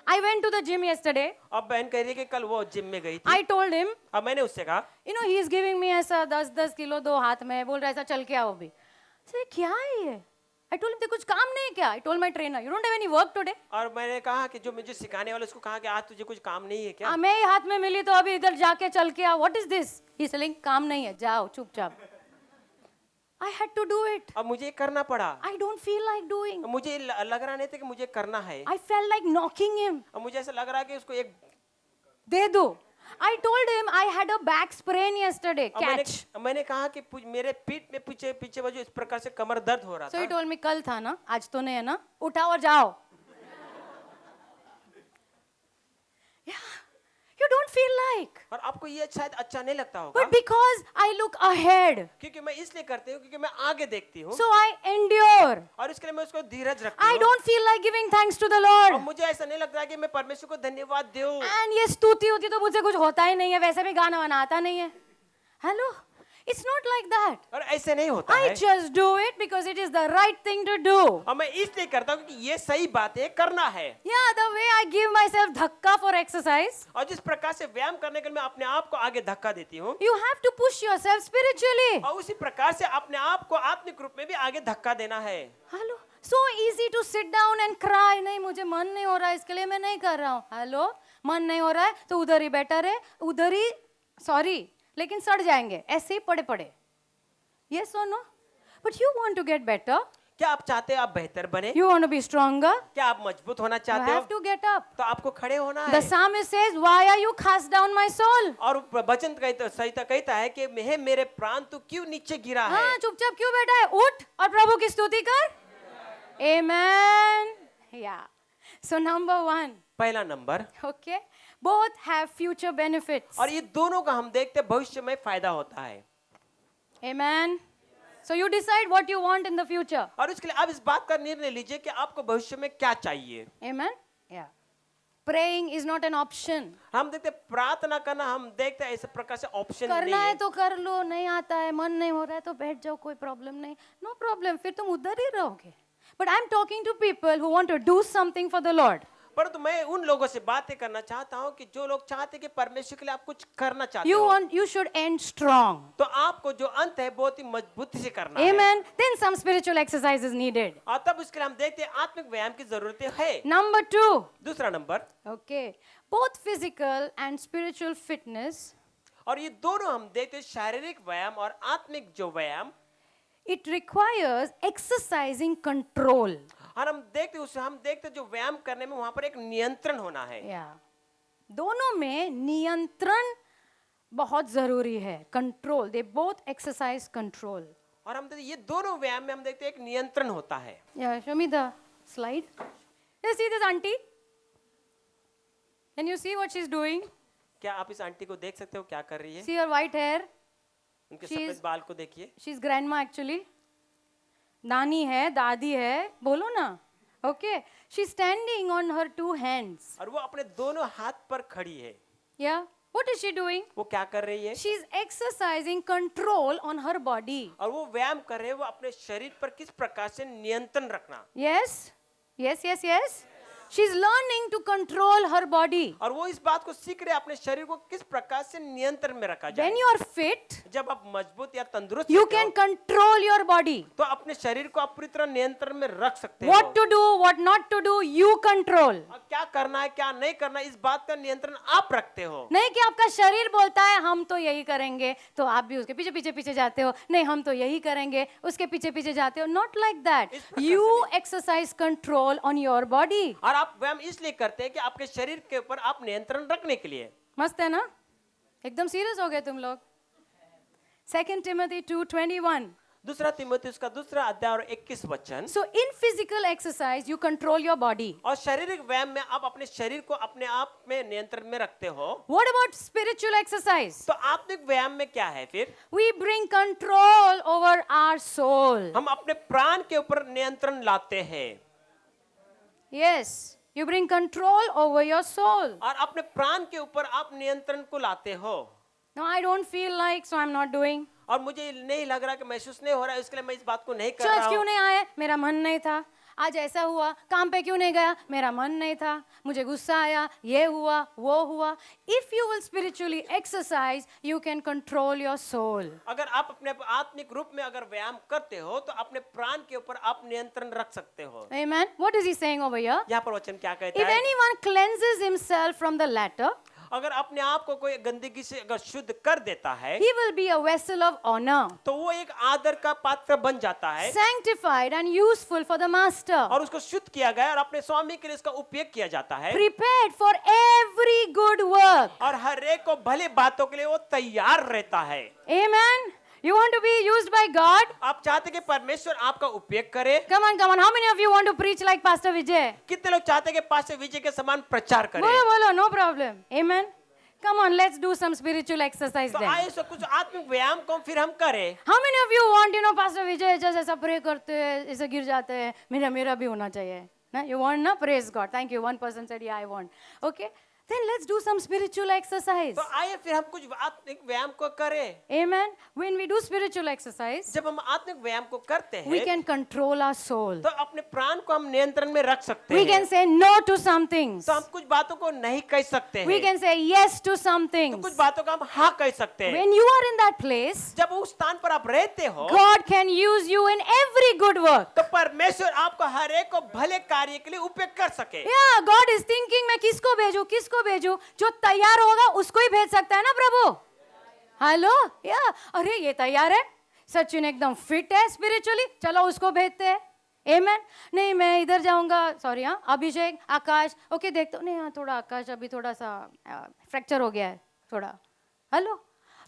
I went to the gym yesterday. अब बहन कह रही है कि कल वो जिम में गई थी। I told him, अब मैंने उससे कहा, he is giving me ऐसा 10 किलो दो हाथ में, बोल रहा है ऐसा चल के आओ भी. I said, क्या है ये? I told him, कुछ काम नहीं है क्या? I told my trainer, you don't have any work today. और मैंने कहा कि जो मुझे सिखाने वाले उसको कहा कि आज तुझे कुछ काम नहीं है क्या? मैं ही हाथ में मिली तो अभी इधर जाके चल के आओ. What is this? He's telling, काम नहीं है, जाओ चुपचाप. I had to do it. अब मुझे करना पड़ा। I don't feel like doing. मुझे लग रहा नहीं था कि मुझे करना है। I felt like knocking him. अब मुझे ऐसा लग रहा है कि उसको एक दे दो. I told him I had a back sprain yesterday. अब Catch. मैंने कहा कि मेरे पीठ में पीछे बाजू इस प्रकार से कमर दर्द हो रहा So he था। told me कल था ना, आज तो नहीं है ना, उठाओ और जाओ. Yeah, you don't feel like. और आपको ये शायद अच्छा नहीं लगता होगा। But because I look ahead, क्योंकि मैं इसलिए करती हूँ क्योंकि मैं आगे देखती हूँ। so I endure. और इसके लिए मैं उसको धीरज रखती I हूँ। don't feel like giving thanks to the और Lord. मुझे ऐसा नहीं लगता है कि मैं परमेश्वर को धन्यवाद दूं। And ये स्तुति होती तो मुझसे कुछ होता ही नहीं है, वैसे भी गाना वाना आता नहीं है. Hello? It's not like that. और ऐसे नहीं होता I है। just do it because it is the right thing to do. और मैं इसलिए करता हूँ क्योंकि ये सही बात है, करना है। Yeah, the way I give myself धक्का for exercise, और जिस प्रकार से व्यायाम करने के लिए मैं अपने आप को आगे धक्का देती हूँ, you have to push yourself spiritually. और उसी प्रकार से अपने आप को आत्मिक रूप में भी आगे धक्का देना है। Hello? So easy to sit down and cry. नहीं, मुझे मन नहीं हो रहा है, इसके लिए मैं नहीं कर रहा हूँ. Hello? मन नहीं हो रहा है तो उधर ही बेटर है, उधर ही सॉरी लेकिन सड़ जाएंगे ऐसे ही पड़े पड़े. Yes or no? But you want to get better. क्या आप चाहते हैं आप बेहतर बने? You want to be stronger. क्या आप मजबूत होना You चाहते हो? have to get up. तो आपको खड़े होना The है। psalmist says, "Why are you cast down, my soul?" और वचन संहिता कहता है कि मेरे प्राण तू क्यों नीचे गिरा है? हाँ, चुपचाप क्यों बैठा है? उठ और प्रभु की स्तुति कर. Amen. Yeah. So number 1. पहला number. Okay. Both have future benefits. और ये दोनों का हम देखते हैं भविष्य में फायदा होता है। Amen. So you decide what you want in the future. और उसके लिए आप इस बात का निर्णय लीजिए कि आपको भविष्य में क्या चाहिए। Amen. Yeah. Praying is not an option. हम देखते हैं प्रार्थना करना, हम देखते हैं ऐसे प्रकार से ऑप्शन नहीं करना है है। तो कर लो, नहीं आता है, मन नहीं हो रहा है तो बैठ जाओ, कोई प्रॉब्लम नहीं, नो प्रॉब्लम, फिर तुम उधर ही रहोगे. But I am talking to people who want to do something for the Lord. परंतु मैं उन लोगों से बातें करना चाहता हूं कि जो लोग चाहते हैं कि परमेश्वर के लिए आप कुछ करना चाहते हो, You should end strong. तो आपको जो अंत है बहुत ही मजबूती से करना है। Amen. Then some spiritual exercise is needed. और तब उसके लिए हम देखते हैं आत्मिक व्यायाम की जरूरत है। Number 2. दूसरा number, Okay. Both physical and spiritual fitness, और ये दोनों हम देखते हैं शारीरिक व्यायाम और आत्मिक जो व्यायाम, it requires exercising control. और हम देखते हैं जो व्यायाम करने में वहां पर एक नियंत्रण होना है। Yeah. दोनों में नियंत्रण बहुत जरूरी है. Control. They both exercise control. और हम देखते हैं ये दोनों व्यायाम में हम देखते हैं एक नियंत्रण होता है। Yeah, show me the slide. You see this auntie? Can you see what she's doing? क्या आप इस आंटी को देख सकते हो क्या कर रही है? See her white hair? उनके she is- सफेद बाल को देखिए। She's grandma actually. नानी है, दादी है, बोलो ना. Okay. She's standing on her 2 hands. और वो अपने दोनों हाथ पर खड़ी है। Yeah. What is she doing? वो क्या कर रही है? She's exercising control on her body. और वो व्यायाम कर रहे हैं, वो अपने शरीर पर किस प्रकार से नियंत्रण रखना। Yes? Yes, yes, yes. She's learning to control her body. और वो इस बात को सीख रहे हैं अपने शरीर को किस प्रकार से नियंत्रण में रखा जाए। When you are fit, जब आप मजबूत या तंदुरुस्त you होते can हो, control your body. तो अपने शरीर को आप पूरी तरह नियंत्रण में रख सकते हो। What to do, what not to do, you control. और क्या करना है क्या नहीं करना है, इस बात का नियंत्रण आप रखते हो। नहीं कि आपका शरीर बोलता है हम तो यही करेंगे, तो आप भी उसके पीछे पीछे पीछे जाते हो. नहीं, हम तो यही करेंगे, उसके पीछे पीछे जाते हो. Not like that. इस प्रकार से You नहीं. exercise control on your body. और आप व्यायाम इसलिए करते हैं कि आपके शरीर के ऊपर आप नियंत्रण रखने के लिए। मस्त है ना? एकदम सीरियस हो गए तुम लोग. 2 Timothy 2:21. दूसरा तीमुथियुस का दूसरा अध्याय और 21 वचन। So in physical exercise, you control your body. और शारीरिक व्यायाम में आप अपने शरीर को अपने आप में नियंत्रण में रखते हो। What about spiritual exercise? तो आत्मिक व्यायाम में क्या है फिर? We bring control over our soul. हम अपने प्राण के ऊपर नियंत्रण लाते हैं। Yes, you bring control over your soul. और अपने प्राण के ऊपर आप नियंत्रण को लाते हो। No, I don't feel like, so I'm not doing. और मुझे नहीं लग रहा कि महसूस नहीं हो रहा है, इसके लिए मैं इस बात को नहीं कर चर्च रहा क्यों हूँ। नहीं आए? मेरा मन नहीं था. आज ऐसा हुआ. काम पे क्यों नहीं गया? मेरा मन नहीं था. मुझे गुस्सा आया. ये हुआ, वो हुआ. If you will spiritually exercise, you can control your soul. अगर आप अपने आत्मिक रूप में अगर व्यायाम करते हो तो अपने प्राण के ऊपर आप नियंत्रण रख सकते हो। Amen. What is he saying over here? यहाँ पर वचन क्या कहता If है? anyone cleanses himself from the latter, अगर अपने आप को कोई गंदगी से अगर शुद्ध कर देता है, he will be a vessel of honor, तो वो एक आदर का पात्र बन जाता है sanctified and useful for the master, और उसको शुद्ध किया गया और अपने स्वामी के लिए इसका उपयोग किया जाता है prepared for every good work. और हर एक को भले बातों के लिए वो तैयार रहता है। Amen. You want to be used by God? आप चाहते कि परमेश्वर आपका उपयोग करे? Come on, come on. How many of you want to preach like Pastor Vijay? कितने लोग चाहते हैं कि पास्टर विजय के समान प्रचार करें? Bolo, bolo, no problem. Amen. Come on, let's do some spiritual exercise तो then. आइए सब कुछ आत्मिक व्यायाम को फिर हम करें। How many of you want, Pastor Vijay जैसे ऐसा pray करते हैं, ऐसे गिर जाते हैं, मेरा भी होना चाहिए. ना? You want ना? Praise God. Thank you. One person said, yeah, I want. Okay. Then let's do some spiritual exercise. तो आइए फिर हम कुछ आत्मिक व्यायाम को करें। Amen. When we do spiritual exercise, जब हम आत्मिक व्यायाम को करते we हैं can control our soul. तो अपने प्राण को हम नियंत्रण में रख सकते We हैं। can say no to some things. तो हम कुछ बातों को नहीं कह सकते We हैं, can say yes to some तो things. कुछ बातों का हम हाँ कह सकते हैं। When you are in that place, जब उस स्थान पर आप रहते हो God can use you in every good work. तो परमेश्वर आपको हर एक को भले कार्य के लिए उपयोग कर सके। Yeah, God is thinking मैं किसको भेजूं? जो तैयार होगा उसको ही भेज सकता है ना प्रभु? हेलो? या अरे ये तैयार है, सचिन एकदम फिट है स्पिरिचुअली, चलो उसको भेजते हैं. Amen. नहीं मैं इधर जाऊंगा, सॉरी हाँ, अभिषेक, आकाश, ओके देखते हो, नहीं हाँ थोड़ा आकाश अभी थोड़ा सा फ्रैक्चर हो गया है थोड़ा. हेलो,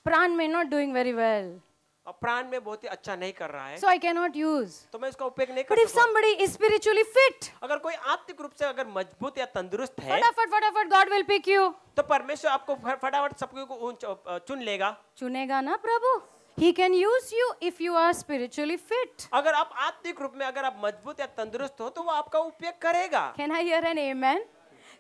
प्राण में नॉट डूइंग वेरी वेल, और प्राण में बहुत ही अच्छा नहीं कर रहा है, so I cannot use. तो मैं इसका उपयोग नहीं But कर if सकता। somebody is spiritually fit, अगर कोई आत्मिक रूप से अगर मजबूत या तंदुरुस्त है फटाफट God will pick you. तो परमेश्वर आपको फटाफट सबको को चुन लेगा। चुनेगा ना प्रभु? He can use you if you are spiritually fit. अगर आप आत्मिक रूप में अगर आप मजबूत या तंदुरुस्त हो तो वो आपका उपयोग करेगा। Can I hear an amen?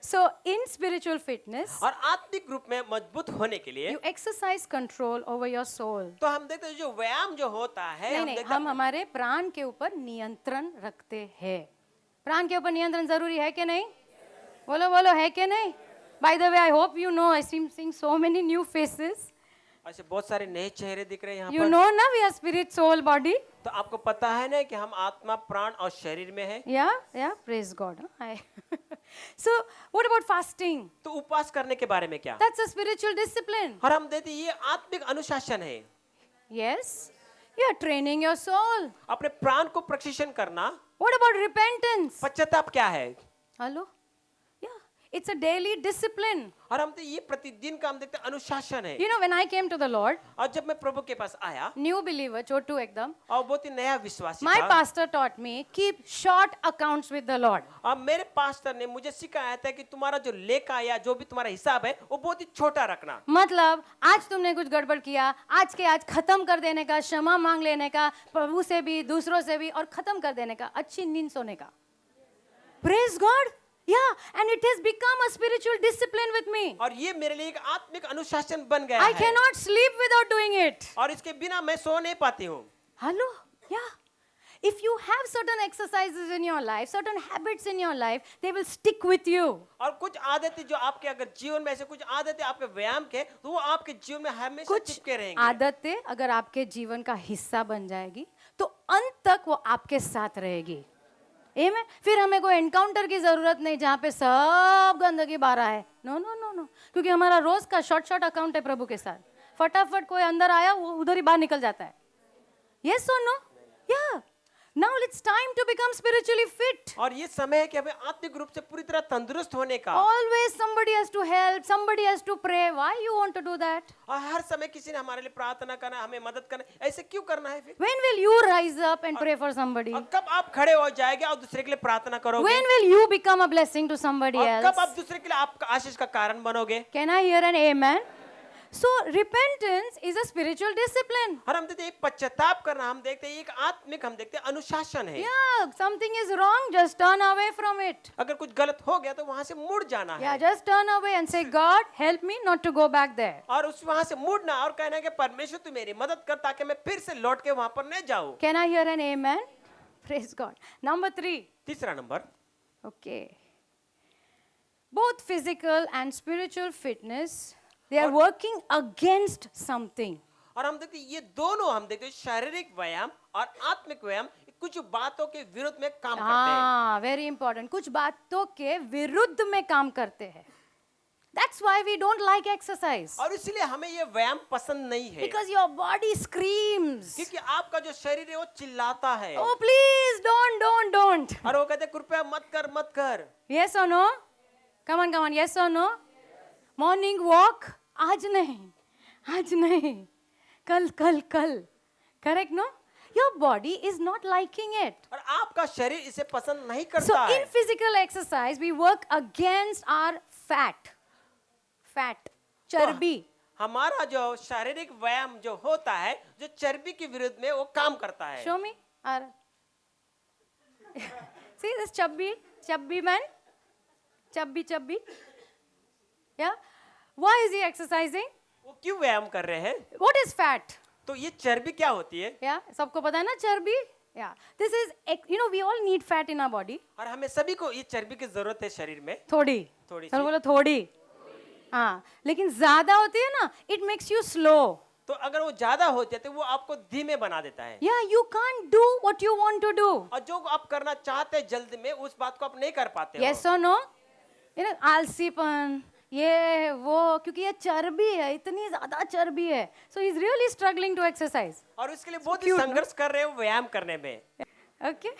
So, in spiritual fitness, और आत्मिक रूप में मजबूत होने के लिए you exercise control over your soul. तो हम देखते हैं जो व्यायाम जो होता है नहीं हम नहीं, देखते हम हमारे प्राण के ऊपर नियंत्रण रखते हैं. प्राण के ऊपर नियंत्रण जरूरी है कि नहीं? बोलो बोलो, है कि नहीं? By the way, I hope you know, I seeing so many new faces. ऐसे बहुत सारे नए चेहरे दिख रहे हैं यहाँ You पर know ना, we are spirit, soul, body. तो आपको पता है ना कि हम आत्मा प्राण और शरीर में है Yeah, praise God. So, what about fasting? तो उपवास करने के बारे में क्या That's a spiritual discipline. और हम देखते हैं ये आत्मिक अनुशासन है Yes, you are training your soul. अपने प्राण को प्रशिक्षण करना What about repentance? पश्चाताप क्या है Hello? Yeah, it's a daily discipline. और हम तो ये प्रतिदिन का हम देखते हैं अनुशासन है You know, when I came to the Lord, और जब मैं प्रभु के पास आया new believer, छोटू एकदम, और बहुत ही नया विश्वासी my था pastor taught me, keep short accounts with the Lord. और मेरे पास्टर ने मुझे सिखाया था कि तुम्हारा जो लेखा या जो भी तुम्हारा हिसाब है वो बहुत ही छोटा रखना मतलब आज तुमने कुछ गड़बड़ किया, आज के आज खत्म कर देने का, क्षमा मांग लेने का, प्रभु से भी, दूसरों से भी, और खत्म कर देने का, अच्छी नींद सोने का. Praise God. Yeah, and it has become a spiritual discipline with me. और ये मेरे लिए एक आत्मिक अनुशासन बन गया I है cannot sleep without doing it. और इसके बिना मैं सो नहीं पाती हूँ Hello? Yeah. If you have certain exercises in your life, certain habits in your life, they will stick with you. और कुछ आदतें जो आपके अगर जीवन में ऐसे कुछ आदतें आपके व्यायाम के तो वो आपके जीवन में हमेशा कुछ चिपके रहेंगे आदतें अगर आपके जीवन का हिस्सा बन जाएगी तो अंत तक वो आपके साथ रहेगी. Amen? फिर हमें कोई एनकाउंटर की जरूरत नहीं जहाँ पे सब गंदगी बाहर है. नो नो नो नो, क्योंकि हमारा रोज का शॉर्ट अकाउंट है प्रभु के साथ. फटाफट कोई अंदर आया वो उधर ही बाहर निकल जाता है. Yes or no? Yeah. Now it's time to become spiritually fit. और ये समय है कि हमें आत्मिक रूप से पूरी तरह तंदुरुस्त होने का Always somebody has to help, somebody has to pray. Why you want to do that? और हर समय किसी ने हमारे लिए प्रार्थना करना हमें मदद करना ऐसे क्यों करना है फिर When will you rise up and pray for somebody? और कब आप खड़े हो जाएंगे और दूसरे के लिए प्रार्थना करोगे When will you become a blessing to somebody और कब else? आप दूसरे के लिए आपका आशीष का कारण बनोगे Can I hear an amen? So repentance is a spiritual discipline. और हम देखते हैं पश्चाताप करना हम देखते हैं एक आत्मिक हम देखते हैं अनुशासन है Yeah, something is wrong, just turn away from it. अगर कुछ गलत हो गया तो वहां से मुड़ जाना Yeah, है just turn away and say, God, help me not to go back there. और उस वहां से मुड़ना और कहना है कि परमेश्वर तू मेरी मदद कर ताकि मैं फिर से लौट के वहां पर न जाऊं Can I hear an amen? Praise God. Number 3. तीसरा number Okay. Both physical and spiritual fitness, they are working against something. और हम देखते हैं ये दोनों हम देखते हैं शारीरिक व्यायाम और आत्मिक व्यायाम कुछ बातों के विरुद्ध में काम करते हैं हाँ, very important. कुछ बातों के विरुद्ध में काम करते हैं. That's why we don't like exercise. और इसलिए हमें ये व्यायाम पसंद नहीं है Because your body screams. क्योंकि आपका जो शरीर है वो चिल्लाता है Oh, please, don't. और वो कहते हैं कृपया मत कर Yes or no? Come on, yes or no? Morning walk? आज नहीं. कल. Correct, no? Your body is not liking it. और आपका शरीर इसे पसंद नहीं So करता in है physical exercise, we work against our fat, चर्बी. हमारा जो शारीरिक व्यायाम जो होता है जो चर्बी के विरुद्ध में वो काम करता है Show me. See this chubby man? Chubby. Yeah. Why is he exercising? वो क्यों व्यायाम कर रहे हैं What is fat? तो ये चर्बी क्या होती है Yeah. सबको पता है ना चर्बी? Yeah. This is, we all need fat in our body. और हमें सभी को ये चर्बी की जरूरत है शरीर में थोड़ी थोड़ी चलो सी। बोलो थोड़ी. हाँ, लेकिन ज्यादा होती है ना, it makes you slow. तो अगर वो ज्यादा हो जाते वो आपको धीमे बना देता है Yeah, you can't do what you want to do. और जो आप करना चाहते हैं जल्द में उस बात को आप नहीं कर पाते हो Yes or no? आलसीपन, ये वो, क्योंकि ये चर्बी है, इतनी ज्यादा चर्बी है. So he's really struggling to exercise. और उसके लिए बहुत ही संघर्ष कर रहे हो व्यायाम करने में Okay.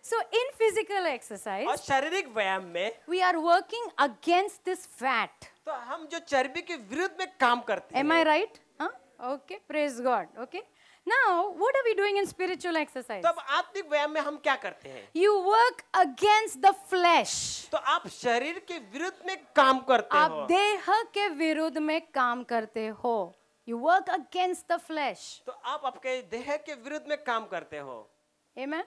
So in physical exercise, और शारीरिक व्यायाम में we are working against this fat. तो हम जो चर्बी के विरुद्ध में काम करते Am हैं I right? Huh? Okay, praise God. Okay. Now, what are we doing in spiritual exercise? तो अब आत्मिक व्यायाम में हम क्या करते हैं You work against the flesh. तो आप शरीर के विरुद्ध में काम करते आप हो देह के विरुद्ध में काम करते हो. You work against the flesh. तो आप आपके देह के विरुद्ध में काम करते हो Amen?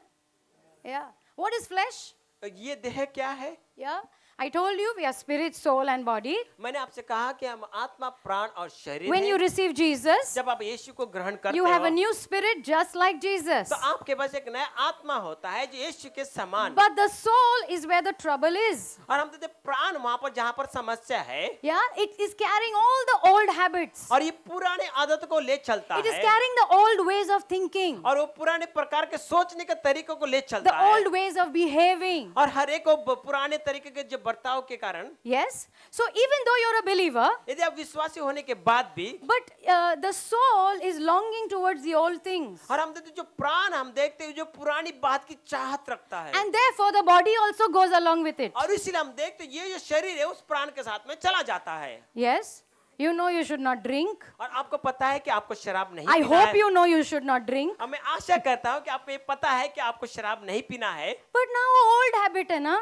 Yeah. What is flesh? तो ये देह क्या है Yeah, I told you we are spirit, soul, and body. मैंने आपसे कहा कि हम आत्मा, प्राण और शरीर When हैं। you receive Jesus, जब आप यीशु को ग्रहण करते you have a हो new spirit just like Jesus. तो आपके पास एक नया आत्मा होता है जो यीशु के समान। But the soul is where the trouble is. और हम कहते हैं प्राण वहां पर जहां पर समस्या है Yeah, it is carrying all the old habits. और ये पुराने आदत को ले चलता It is है carrying the old ways of thinking, और वो पुराने प्रकार के सोचने के तरीकों को ले the चलता है old ways of behaving. और हर एक को पुराने तरीके के जो बर्ताव के कारण Yes. So even though you're a believer, यदि आप विश्वासी होने के बाद भी but the soul is longing towards the old things. और हम देखते हैं जो प्राण हम देखते हैं जो पुरानी बात की चाहत रखता है And therefore the body also goes along with it. और इसीलिए हम देखते हैं ये जो शरीर है उस प्राण के साथ में चला जाता है। Yes. You know you should not drink. और आपको पता है कि आपको शराब नहीं I पीना hope है। you know you should not drink. और मैं आशा करता हूँ कि आपको ये पता है कि आपको शराब नहीं पीना है But now old habit है ना.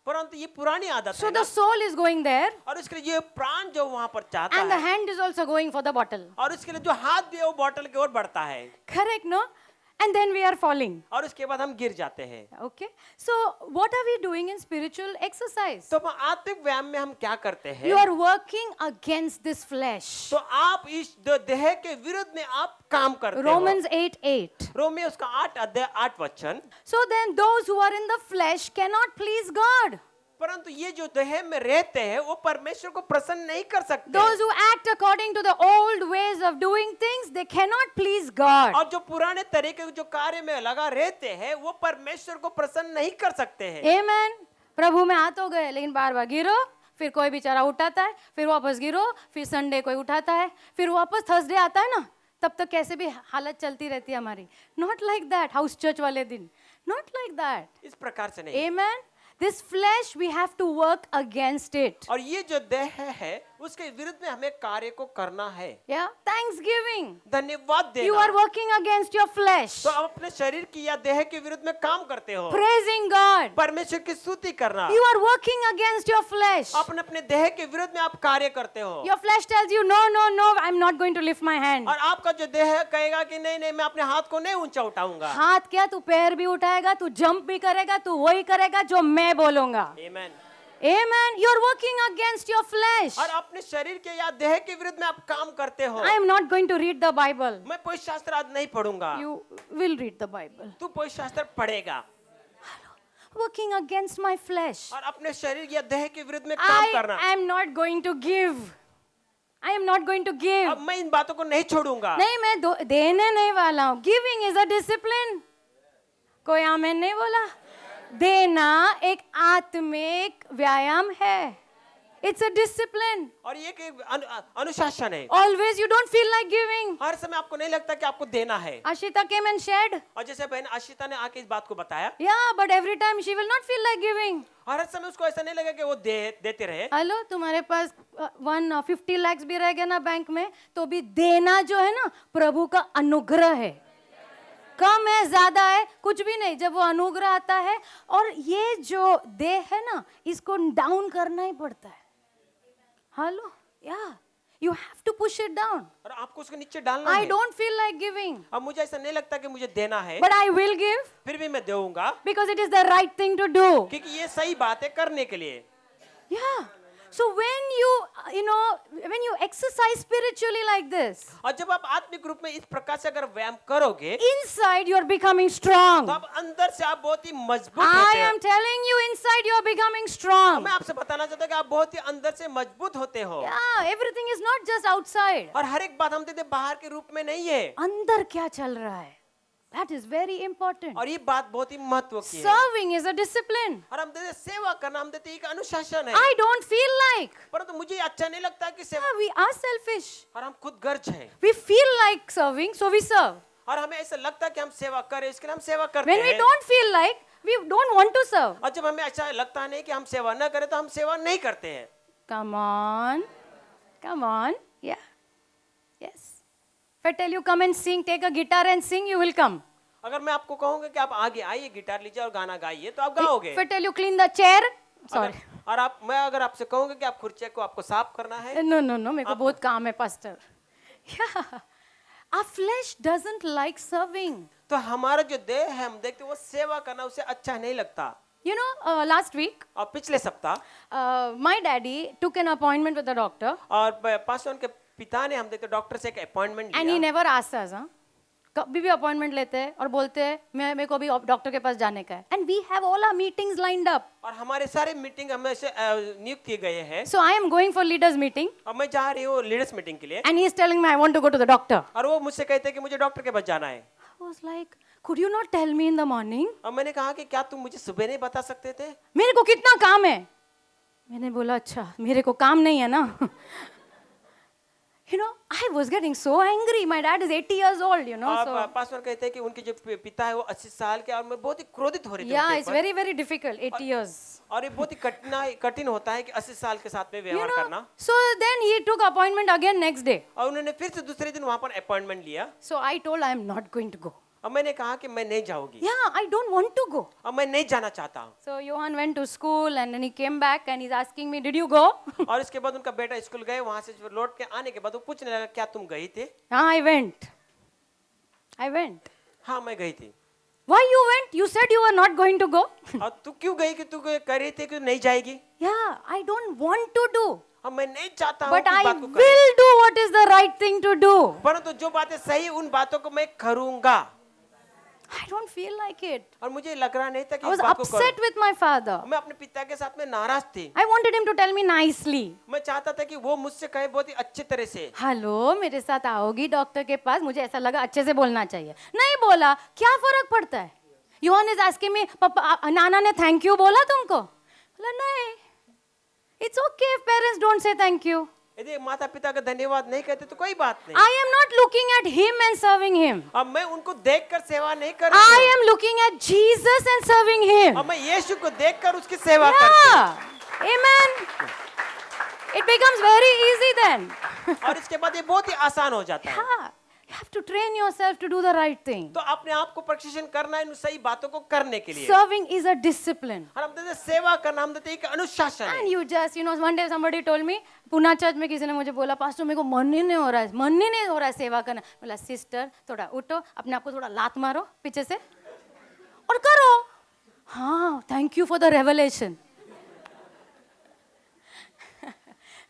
परंतु ये पुरानी आदत So है the ना soul is going there और उसके लिए ये प्राण जो वहां पर चाहता and the है hand is also going for the bottle. और उसके लिए जो हाथ भी है वो बोतल की ओर बढ़ता है Correct, no? And then we are falling. और उसके बाद हम गिर जाते हैं। Okay. So what are we doing in spiritual exercise? तो आत्मिक व्यायाम में हम क्या करते हैं? You are working against this flesh. तो आप इस देह के विरुद्ध में आप काम करते Romans हो। 8:8. रोमी उसका 8 अध्याय 8 वचन। So then those who are in the flesh cannot please God. परंतु ये जो देह में रहते हैं वो परमेश्वर को प्रसन्न नहीं कर सकते। Those who act according to the old ways of doing things, they cannot please God. और जो पुराने तरीके जो कार्य में लगा रहते हैं वो परमेश्वर को प्रसन्न नहीं कर सकते हैं। Amen. प्रभु में आ तो गए लेकिन बार बार गिरो, फिर कोई बेचारा उठाता है, फिर वापस गिरो, फिर संडे कोई उठाता है, फिर वापस थर्सडे आता है ना, तब तक कैसे भी हालत चलती रहती है हमारी. Not like that. House church वाले दिन. Not like that. इस प्रकार से नहीं। Amen. This flesh, we have to work against it. और ये जो देह है उसके विरुद्ध में हमें कार्य को करना है। Yeah. Thanksgiving. धन्यवाद देना। You are working against your flesh. तो आप अपने शरीर की या देह के विरुद्ध में काम करते हो। Praising God. परमेश्वर की स्तुति करना। You are working against your flesh. अपने अपने देह के विरुद्ध में आप कार्य करते हो। Your flesh tells you, no, no, no, I'm not going to lift my hand. और आपका जो देह कहेगा कि नहीं नहीं मैं अपने हाथ को नहीं ऊंचा उठाऊंगा। हाथ क्या, तू पैर भी उठाएगा, तू जंप भी करेगा, तू वही करेगा जो मैं बोलूंगा. आमीन। Amen. You're working against your flesh. और अपने शरीर के या देह के विरुद्ध में आप काम करते हो। I am not going to read the Bible. मैं पवित्र शास्त्र आज नहीं पढ़ूंगा। You will read the Bible. तू पवित्र शास्त्र पढ़ेगा। Working against my flesh. और अपने शरीर या देह के विरुद्ध में काम I करना। am not going to give. I am not going to give. अब मैं इन बातों को नहीं छोड़ूंगा। नहीं, मैं देने नहीं वाला हूँ. Giving is a discipline. कोई आमेन नहीं बोला? देना एक आत्मिक व्यायाम है. It's a discipline. और ये एक अनुशासन है। Always you don't feel like giving. हर समय आपको नहीं लगता कि आपको देना है। Ashita came and shared. और जैसे बहन आशिता ने आके इस बात को बताया Yeah, but every time she will not feel like giving. और हर समय उसको ऐसा नहीं लगा कि वो देते रहे। हेलो, तुम्हारे पास 150 lakhs भी रह गया ना बैंक में, तो भी देना जो है ना प्रभु का अनुग्रह है. कम है ज्यादा है कुछ भी नहीं, जब वो अनुग्रह आता है. और ये जो देह है ना इसको डाउन करना ही पड़ता है. Hello, yeah you have to push it down. और आपको उसको नीचे डालना आई है। डोंट फील लाइक गिविंग, अब मुझे ऐसा नहीं लगता कि मुझे देना है, बट आई विल गिव फिर भी मैं दूंगा because it is the right thing to do. क्योंकि ये सही बात है करने के लिए। Yeah. So when when you exercise spiritually like this, और जब आप आत्मिक रूप में इस प्रकार से अगर व्यायाम करोगे inside you are becoming strong. तो अब अंदर से आप बहुत ही मजबूत I होते am हो। telling you, inside you are becoming strong. मैं आपसे बताना चाहता हूँ कि आप बहुत ही अंदर से मजबूत होते हो। Yeah, everything is not just outside. और हर एक बात हम देते बाहर के रूप में नहीं है। अंदर क्या चल रहा है? That is very important. और ये बात बहुत ही महत्व की है। Serving is a discipline. और हम देते सेवा करना हम देते एक अनुशासन है। I don't feel like. परंतु मुझे अच्छा नहीं लगता कि सेवा, Yeah, we are selfish. और हम खुद गर्ज हैं We feel like serving, so we serve. और हमें ऐसा लगता है कि हम सेवा करें, इसके लिए हम सेवा करते When we हैं। don't feel like, we don't want to serve. और जब हमें अच्छा लगता नहीं कि हम सेवा न करें तो हम सेवा नहीं करते हैं। Come on. Come on. Yeah. Yes. If I tell you come and sing, take a guitar and sing, you will come. अगर मैं आपको कहूंगा कि आप आगे आइए गिटार लीजिए और गाना गाइए तो आप गाओगे। If I tell you clean the chair, sorry. और मैं अगर आपसे कहूंगा कि आप कुर्सी को आपको साफ करना है, No, no, no. मेरे को बहुत काम है, pastor. Yeah. Our flesh doesn't like serving. तो हमारा जो देह है हम देखते हैं वो सेवा करना उसे अच्छा नहीं लगता। You know, last week, और पिछले सप्ताह my daddy took an appointment with the doctor और पास उनके पिता ने हम देखते डॉक्टर से एक अपॉइंटमेंट and he लिया never asked us, huh? कभी भी अपॉइंटमेंट लेते हैं और बोलते हैं मेरे को अभी डॉक्टर के पास जाने का है and we have all our meetings lined up और हमारे सारे मीटिंग हमें से नियुक्त किए गए हैं so I am going for leaders meeting और मैं जा रही हूँ लीडर्स मीटिंग के लिए and he is telling me I want to go to the doctor और वो मुझसे कहते हैं कि मुझे डॉक्टर के पास जाना है I was like could you not tell me in the morning और मैंने कहा कि क्या तुम मुझे सुबह नहीं बता सकते थे मेरे को कितना काम है मैंने बोला अच्छा मेरे को काम नहीं है ना you know I was getting so angry my dad is 80 years old you know और so पासवान कहते हैं कि उनके जो पिता है वो 80 साल के और मैं बहुत ही क्रोधित हो रही थी yeah उनके it's ऊपर। very difficult 80 years और ये बहुत ही कठिन होता है कि 80 साल के साथ में you व्यवहार know करना so then he took appointment again next day और उन्होंने फिर से दूसरे दिन वहां पर अपॉइंटमेंट लिया so I told I am not going to go और मैंने कहा कि मैं नहीं जाऊंगी yeah I don't want to go और मैं नहीं जाना चाहता हूँ so Johan went to school and then he came back and he's asking me did you go और इसके बाद उनका बेटा स्कूल गए वहां से लौट के आने के बाद वो पूछने लगा क्या तुम गई थे yeah I went हाँ मैं गई थी why you went you said you were not going to go और तू क्यों गई कि तू कह रही थी कि नहीं जाएगी yeah I don't want to do और मैं नहीं चाहता हूँ but कि I बात को करें will do what is the right thing to do परंतु जो बातें सही उन बातों को मैं करूंगा I don't feel like it और मुझे लग रहा नहीं था कि I इस was बात को upset with my father मैं अपने पिता के साथ में नाराज थी I wanted him to tell me nicely मैं चाहता था कि वो मुझसे कहे बहुत ही अच्छे तरह से हेलो मेरे साथ आओगी डॉक्टर के पास मुझे ऐसा लगा अच्छे से बोलना चाहिए नहीं बोला क्या फर्क पड़ता है योहान इज आस्किंग मी पापा नाना ने थैंक यू बोला तुमको बोला नहीं it's okay if parents don't say thank you यदि माता पिता का धन्यवाद नहीं कहते तो कोई बात नहीं I am not looking at him and serving him अब मैं उनको देखकर सेवा नहीं कर रही आई हूँ am looking at Jesus and serving him और मैं यीशु को देखकर उसकी सेवा करती हूँ amen it becomes very easy then और इसके बाद ये बहुत ही आसान हो जाता है yeah you have to train yourself to do the right thing तो अपने आप को प्रशिक्षण करना है इन सही बातों को करने के लिए serving is a discipline और हम देते सेवा करना हम देते एक अनुशासन है and you just you know one day somebody told me Pune church में किसी ने मुझे बोला पास्टर मेरे को मन ही नहीं हो रहा है सेवा करना बोला सिस्टर थोड़ा उठो अपने आप को थोड़ा लात मारो पीछे से और करो हाँ thank you for the revelation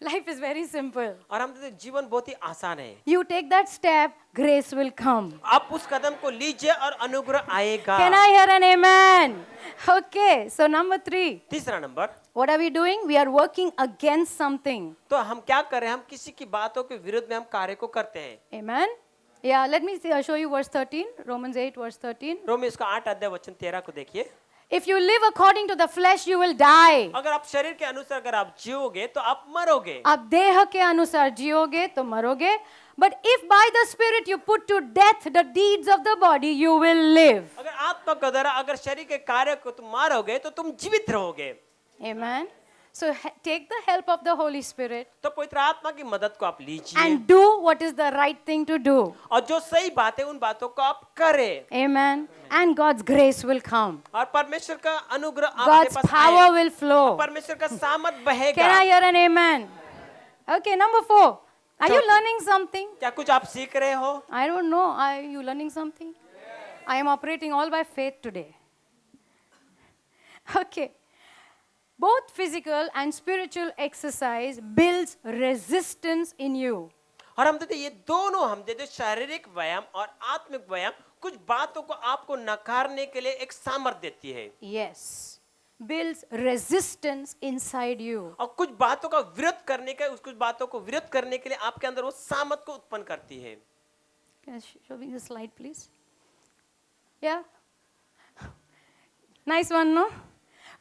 life is very simple और हम देते जीवन बहुत ही आसान है you take that step grace will come आप उस कदम को लीजिए और अनुग्रह आएगा can I hear an amen okay so number 3 तीसरा number what are we doing we are working against something तो हम क्या कर रहे हैं हम किसी की बातों के विरुद्ध में हम कार्य को करते हैं amen yeah let me show you verse 13 Romans 8 verse 13 रोमी इसका 8 अध्याय वचन 13 को देखिए if you live according to the flesh you will die अगर आप शरीर के अनुसार अगर आप जियोगे तो आप मरोगे आप देह के अनुसार जियोगे तो मरोगे but if by the spirit you put to death the deeds of the body you will live अगर आत्मा के द्वारा अगर शरीर के कार्य को तुम मारोगे तो तुम जीवित रहोगे amen so take the help of the Holy Spirit तो पवित्र आत्मा की मदद को आप लीजिए and do what is the right thing to do और जो सही बात है उन बातों को आप करें amen and God's grace will come और परमेश्वर का अनुग्रह आपके God's पास power आए will flow परमेश्वर का सामर्थ can बहेगा I hear an amen okay number 4 are you learning something क्या कुछ आप सीख रहे हो I don't know are you learning something I am operating all by faith today okay both physical and spiritual exercise builds resistance in you और हम देते ये दोनों हम देते शारीरिक व्यायाम और आत्मिक व्यायाम कुछ बातों को आपको नकारने के लिए एक सामर्थ्य देती है yes builds resistance inside you और कुछ बातों का विरोध करने का कुछ बातों को विरोध करने के लिए आपके अंदर वो सामर्थ्य को उत्पन्न करती है can I show me the slide please yeah nice one no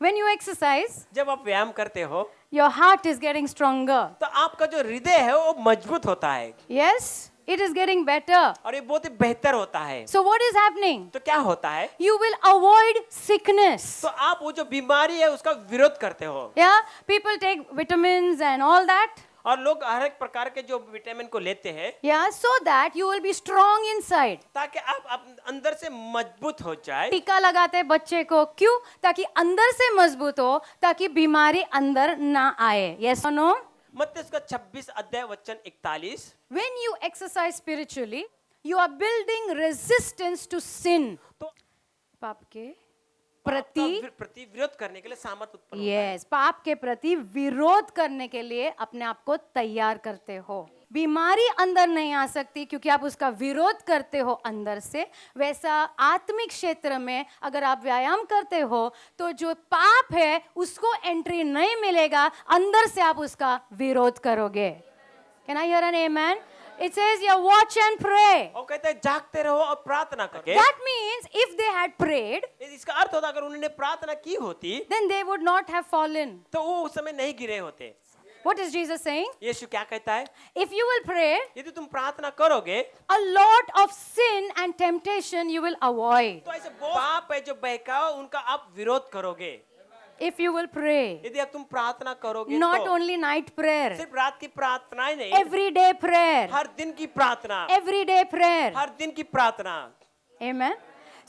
when you exercise जब आप व्यायाम करते हो your heart is getting stronger तो आपका जो हृदय है वो मजबूत होता है yes it is getting better और ये बहुत ही बेहतर होता है so what is happening तो क्या होता है you will avoid sickness तो आप वो जो बीमारी है उसका विरोध करते हो yeah people take vitamins and all that और लोग हर एक प्रकार के जो विटामिन को लेते हैं yeah so that you will be strong inside ताकि आप अंदर से मजबूत हो जाए टीका लगाते हैं बच्चे को क्यों ताकि अंदर से मजबूत हो ताकि बीमारी अंदर ना आए yes or no मत्ती उसका 26 अध्याय वचन 41 when you exercise spiritually you are building resistance to sin तो पाप के प्रति विरोध करने के लिए सामर्थ उत्पन्न होता है। यस, पाप के प्रति विरोध करने के लिए अपने आप को तैयार करते हो। बीमारी अंदर नहीं आ सकती क्योंकि आप उसका विरोध करते हो अंदर से। वैसा आत्मिक क्षेत्र में अगर आप व्यायाम करते हो तो जो पाप है उसको एंट्री नहीं मिलेगा, अंदर से आप उसका विरोध करोगे। Can I hear an amen? It says you watch and pray. और कहते हैं जागते रहो और प्रार्थना करो। That means if they had prayed, इसका अर्थ होता अगर उन्होंने प्रार्थना की होती then they would not have fallen. तो वो उस समय नहीं गिरे होते। What is Jesus saying? यीशु क्या कहता है? If you will pray, यदि तुम प्रार्थना करोगे a lot of sin and temptation you will avoid. तो ऐसे बहुत पाप है जो बहकाव उनका आप विरोध करोगे। If you will pray, यदि अब तुम प्रार्थना करोगे not तो only night prayer, सिर्फ रात की प्रार्थनाएं नहीं, everyday prayer, हर दिन की प्रार्थना, everyday prayer. हर दिन की प्रार्थना। Amen.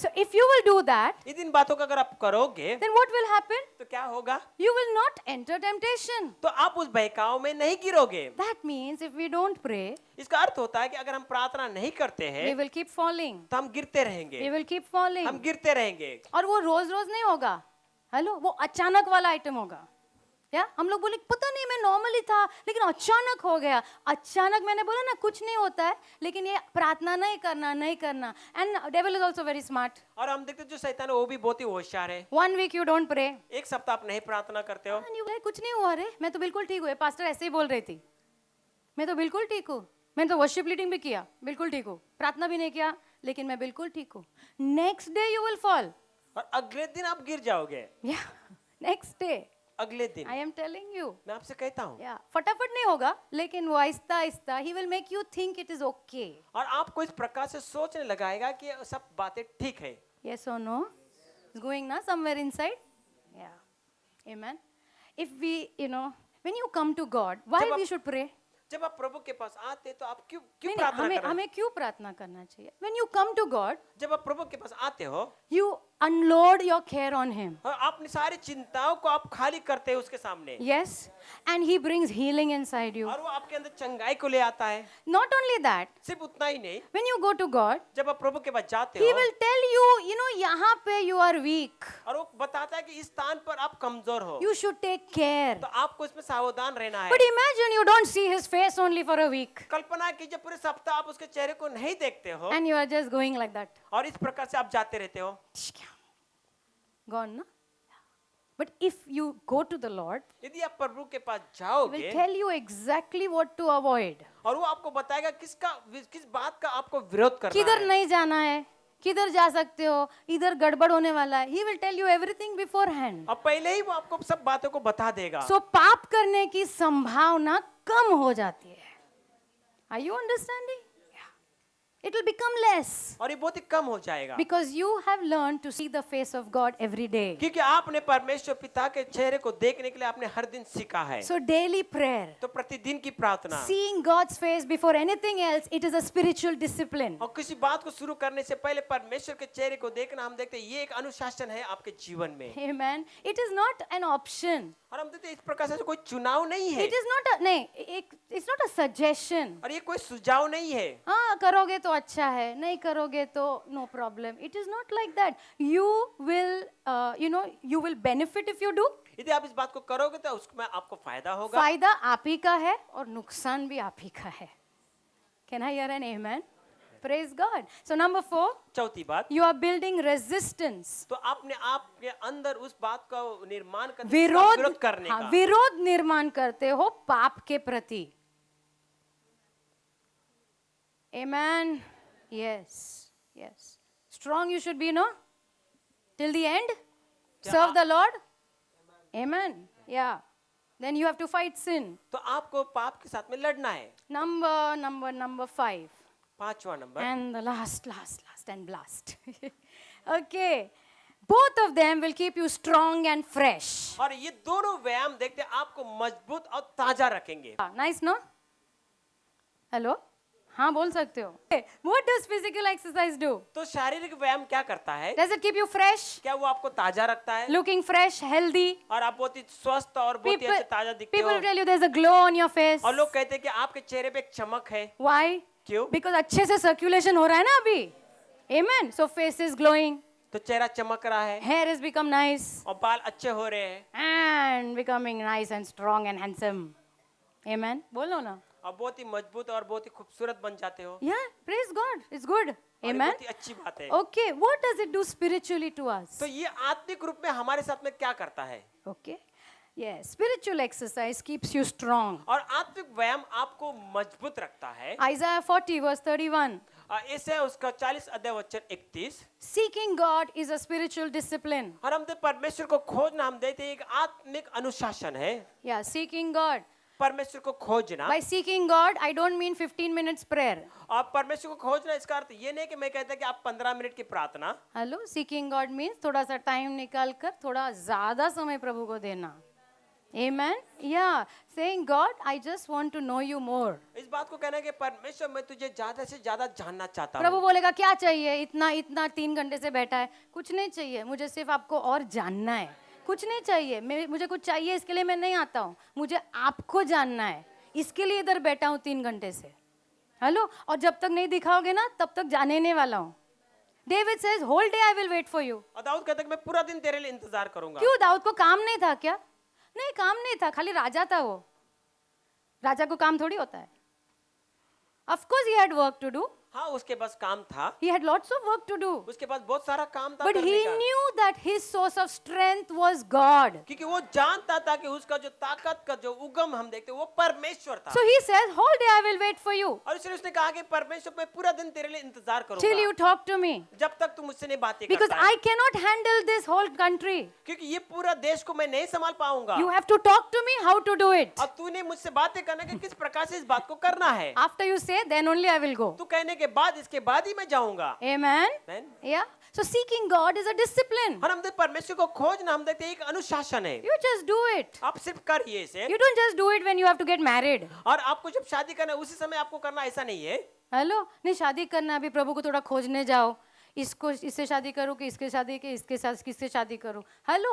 So if you will do that, इन इन बातों का अगर आप करोगे then what will happen? तो क्या होगा? You will not enter temptation. तो आप उस बहकाव में नहीं गिरोगे। That means if we don't pray, इसका अर्थ होता है कि अगर हम प्रार्थना नहीं करते we हैं will keep falling. तो हम गिरते We रहेंगे, will keep falling. हम गिरते रहेंगे। और वो रोज रोज नहीं होगा। हेलो, वो अचानक वाला आइटम होगा। या हम लोग बोले पता नहीं मैं नॉर्मली था लेकिन अचानक हो गया। अचानक मैंने बोला ना कुछ नहीं होता है, लेकिन ये प्रार्थना नहीं करना। And devil is also very smart. और हम देखते हैं जो शैतान है वो भी बहुत ही होशियार है। 1 week you don't pray, एक सप्ताह आप नहीं प्रार्थना करते हो, and you say, कुछ नहीं हुआ रे, मैं तो बिल्कुल ठीक हूँ। ये पास्टर ऐसे ही बोल रही थी, मैं तो बिल्कुल ठीक हूँ, मैंने तो वर्शिप लीडिंग भी किया, बिल्कुल ठीक हूँ, प्रार्थना भी नहीं किया लेकिन मैं बिल्कुल ठीक हूँ। Next day you will fall. और अगले दिन आप गिर जाओगे। या नेक्स्ट डे, अगले दिन आई एम टेलिंग यू। मैं आपसे कहता हूँ, या फटाफट नहीं होगा लेकिन वो Aahista Aahista he will make you think it is okay. और आपको इस प्रकार से सोचने लगाएगा कि ये सब बातें ठीक है। Yes or no? It's going na somewhere inside? Yeah. Amen. If we, when you come to God, why जब we आप- should pray? जब आप प्रभु के पास आते तो आप क्यों नहीं, प्रार्थना हमें करना? हमें क्यों प्रार्थना करना चाहिए? When you come to God, जब आप प्रभु के पास आते हो you unload your care on Him. और अपनी सारी चिंताओं को आप खाली करते हो उसके सामने, Yes, and He brings healing inside you. और वो आपके अंदर चंगाई को ले आता है। Not only that, सिर्फ उतना ही नहीं, when you go to God, जब आप प्रभु के पास जाते He हो will tell you, यहाँ पे you are weak. और वो बताता है कि इस स्थान पर आप कमजोर हो, You should take care. तो आपको इसमें सावधान रहना है। But imagine you don't see His face only for a week, कल्पना कीजिए पूरे सप्ताह आप उसके चेहरे को नहीं देखते हो and you are just going like that. और इस प्रकार से आप जाते रहते हो। Gone, no? But if you go to the Lord, यदि आप प्रभु के पास He will जाओगे tell you exactly what to avoid. और वो आपको बताएगा किस बात का आपको विरोध करना किधर है, नहीं जाना है, किधर जा सकते हो, इधर गड़बड़ होने वाला है. He will tell you everything beforehand. और पहले ही वो आपको सब बातों को बता देगा। So पाप करने की संभावना कम हो जाती है. Are you understanding? Yeah. It will become less और ये बहुत ही कम हो जाएगा because you have learned to see the face of God every day. क्योंकि आपने परमेश्वर पिता के चेहरे को देखने के लिए आपने हर दिन सीखा है। So daily prayer, तो प्रतिदिन की प्रार्थना seeing God's face before anything else, it is a spiritual discipline. और किसी बात को शुरू करने से पहले परमेश्वर के चेहरे को देखना, हम देखते हैं ये एक अनुशासन है आपके जीवन में। Amen. It is not an option. और हम देखते हैं इस प्रकार से कोई चुनाव नहीं है It is not a नहीं, it's not a suggestion. और ये कोई सुझाव नहीं है। हाँ करोगे तो अच्छा है, नहीं करोगे तो no problem. It is not like that. You will, you will benefit if you do. यदि आप इस बात को करोगे तो उसमें आपको फायदा होगा। फायदा आप ही का है और नुकसान भी आप ही का है. Can I hear an amen? Praise God. So number 4, चौथी बात, you are building resistance. तो आपने आपके अंदर उस बात का निर्माण करने विरोध करने हाँ, का विरोध निर्माण करते हो पाप के प्रति. Amen. Yes. Yes. Strong you should be, no? Till the end. Serve the Lord. Amen. Yeah. Then you have to fight sin. तो आपको पाप के साथ में लड़ना है। Number 5. पांचवा number, And the last and blast. Okay. Both of them will keep you strong and fresh. और ये दोनों व्यायाम देखते हैं आपको मजबूत और ताजा रखेंगे। Nice, no? Hello? हाँ बोल सकते हो. What does physical exercise do? तो शारीरिक व्यायाम क्या करता है? Does it keep you fresh? क्या वो आपको ताजा रखता है Looking fresh, healthy? और आप बहुत ही स्वस्थ और बहुत ही People, अच्छे ताजा दिखते people हो? will tell you there's a glow on your face. और लोग कहते हैं कि आपके चेहरे पे एक चमक है। Why? क्यों? Because अच्छे से circulation हो रहा है ना अभी. Amen. So face is glowing. तो चेहरा चमक रहा है hair has become nice, और बाल अच्छे हो रहे हैं and becoming nice and strong and handsome. Amen. बोलो ना. और बहुत ही मजबूत और बहुत ही खूबसूरत बन जाते हो Yeah, praise God. It's good. और ये Amen. बहुत ही अच्छी बात है Okay, what does it do spiritually to us? तो ये आत्मिक रूप में हमारे साथ में क्या करता है Okay. Yes, spiritual exercise keeps you strong. और आत्मिक व्यायाम आपको मजबूत रखता है Isaiah 40 verse 31. इसे उसका 40 अध्याय वचन 31 Seeking God is a spiritual discipline. और हम परमेश्वर को खोजना हम देते हैं एक आत्मिक अनुशासन है Yeah, seeking God. परमेश्वर को खोजना By seeking God, I don't mean 15 minutes prayer. और परमेश्वर को खोजना इसका अर्थ ये नहीं कि मैं कहता कि आप 15 मिनट की प्रार्थना Hello, seeking God means थोड़ा सा टाइम निकाल कर थोड़ा ज्यादा समय प्रभु को देना. Amen. Yeah, saying God, I just want to know you more. इस बात को कहना है कि परमेश्वर मैं तुझे ज्यादा से ज्यादा जानना चाहता प्रभु हूँ बोलेगा क्या चाहिए, इतना इतना 3 घंटे से बैठा है, कुछ नहीं चाहिए, मुझे सिर्फ आपको और जानना है. कुछ नहीं चाहिए, मुझे कुछ चाहिए इसके लिए मैं नहीं आता हूँ, मुझे आपको जानना है, इसके लिए इधर बैठा हूँ 3 घंटे से. हेलो, और जब तक नहीं दिखाओगे ना तब तक जाने नहीं वाला हूँ. David says whole day I will wait for you. और दाऊद कहता है कि मैं पूरा दिन तेरे लिए इंतजार करूंगा क्यों? दाऊद को काम नहीं था क्या? नहीं, काम नहीं था, खाली राजा था वो. राजा को काम थोड़ी होता है. Of course he had work to do. हाँ उसके पास काम था He had lots of work to do. उसके पास बहुत सारा काम था But करने he का knew that his source of strength was God. क्योंकि वो जानता था कि उसका जो ताकत का जो उगम हम देखते हैं वो परमेश्वर था So he says, whole day I will wait for you और इसलिए उसने कहा कि परमेश्वर मैं पूरा दिन तेरे लिए इंतजार till करूंगा you talk to me. जब तक तू मुझसे नहीं बातें Because करता है I cannot handle this whole country. क्योंकि ये पूरा देश को मैं नहीं संभाल पाऊंगा You have to talk to me how to do it. अब तूने मुझसे बातें करना कि किस प्रकार से इस बात को करना है After you say, then only I will go. तू कहने के बाद इसके बाद ही मैं जाऊंगा Amen. Amen. Yeah. So seeking God is a discipline. और हम देखते परमेश्वर को खोजना हम देखते एक अनुशासन है You just do it. आप सिर्फ करिए इसे You don't just do it when you have to get married. और आपको जब शादी करना है उसी समय आपको करना ऐसा नहीं है हेलो, नहीं शादी करना, अभी प्रभु को थोड़ा खोजने जाओ, इसको इससे शादी करूं कि इसके शादी के इसके साथ किससे शादी करूं. Hello,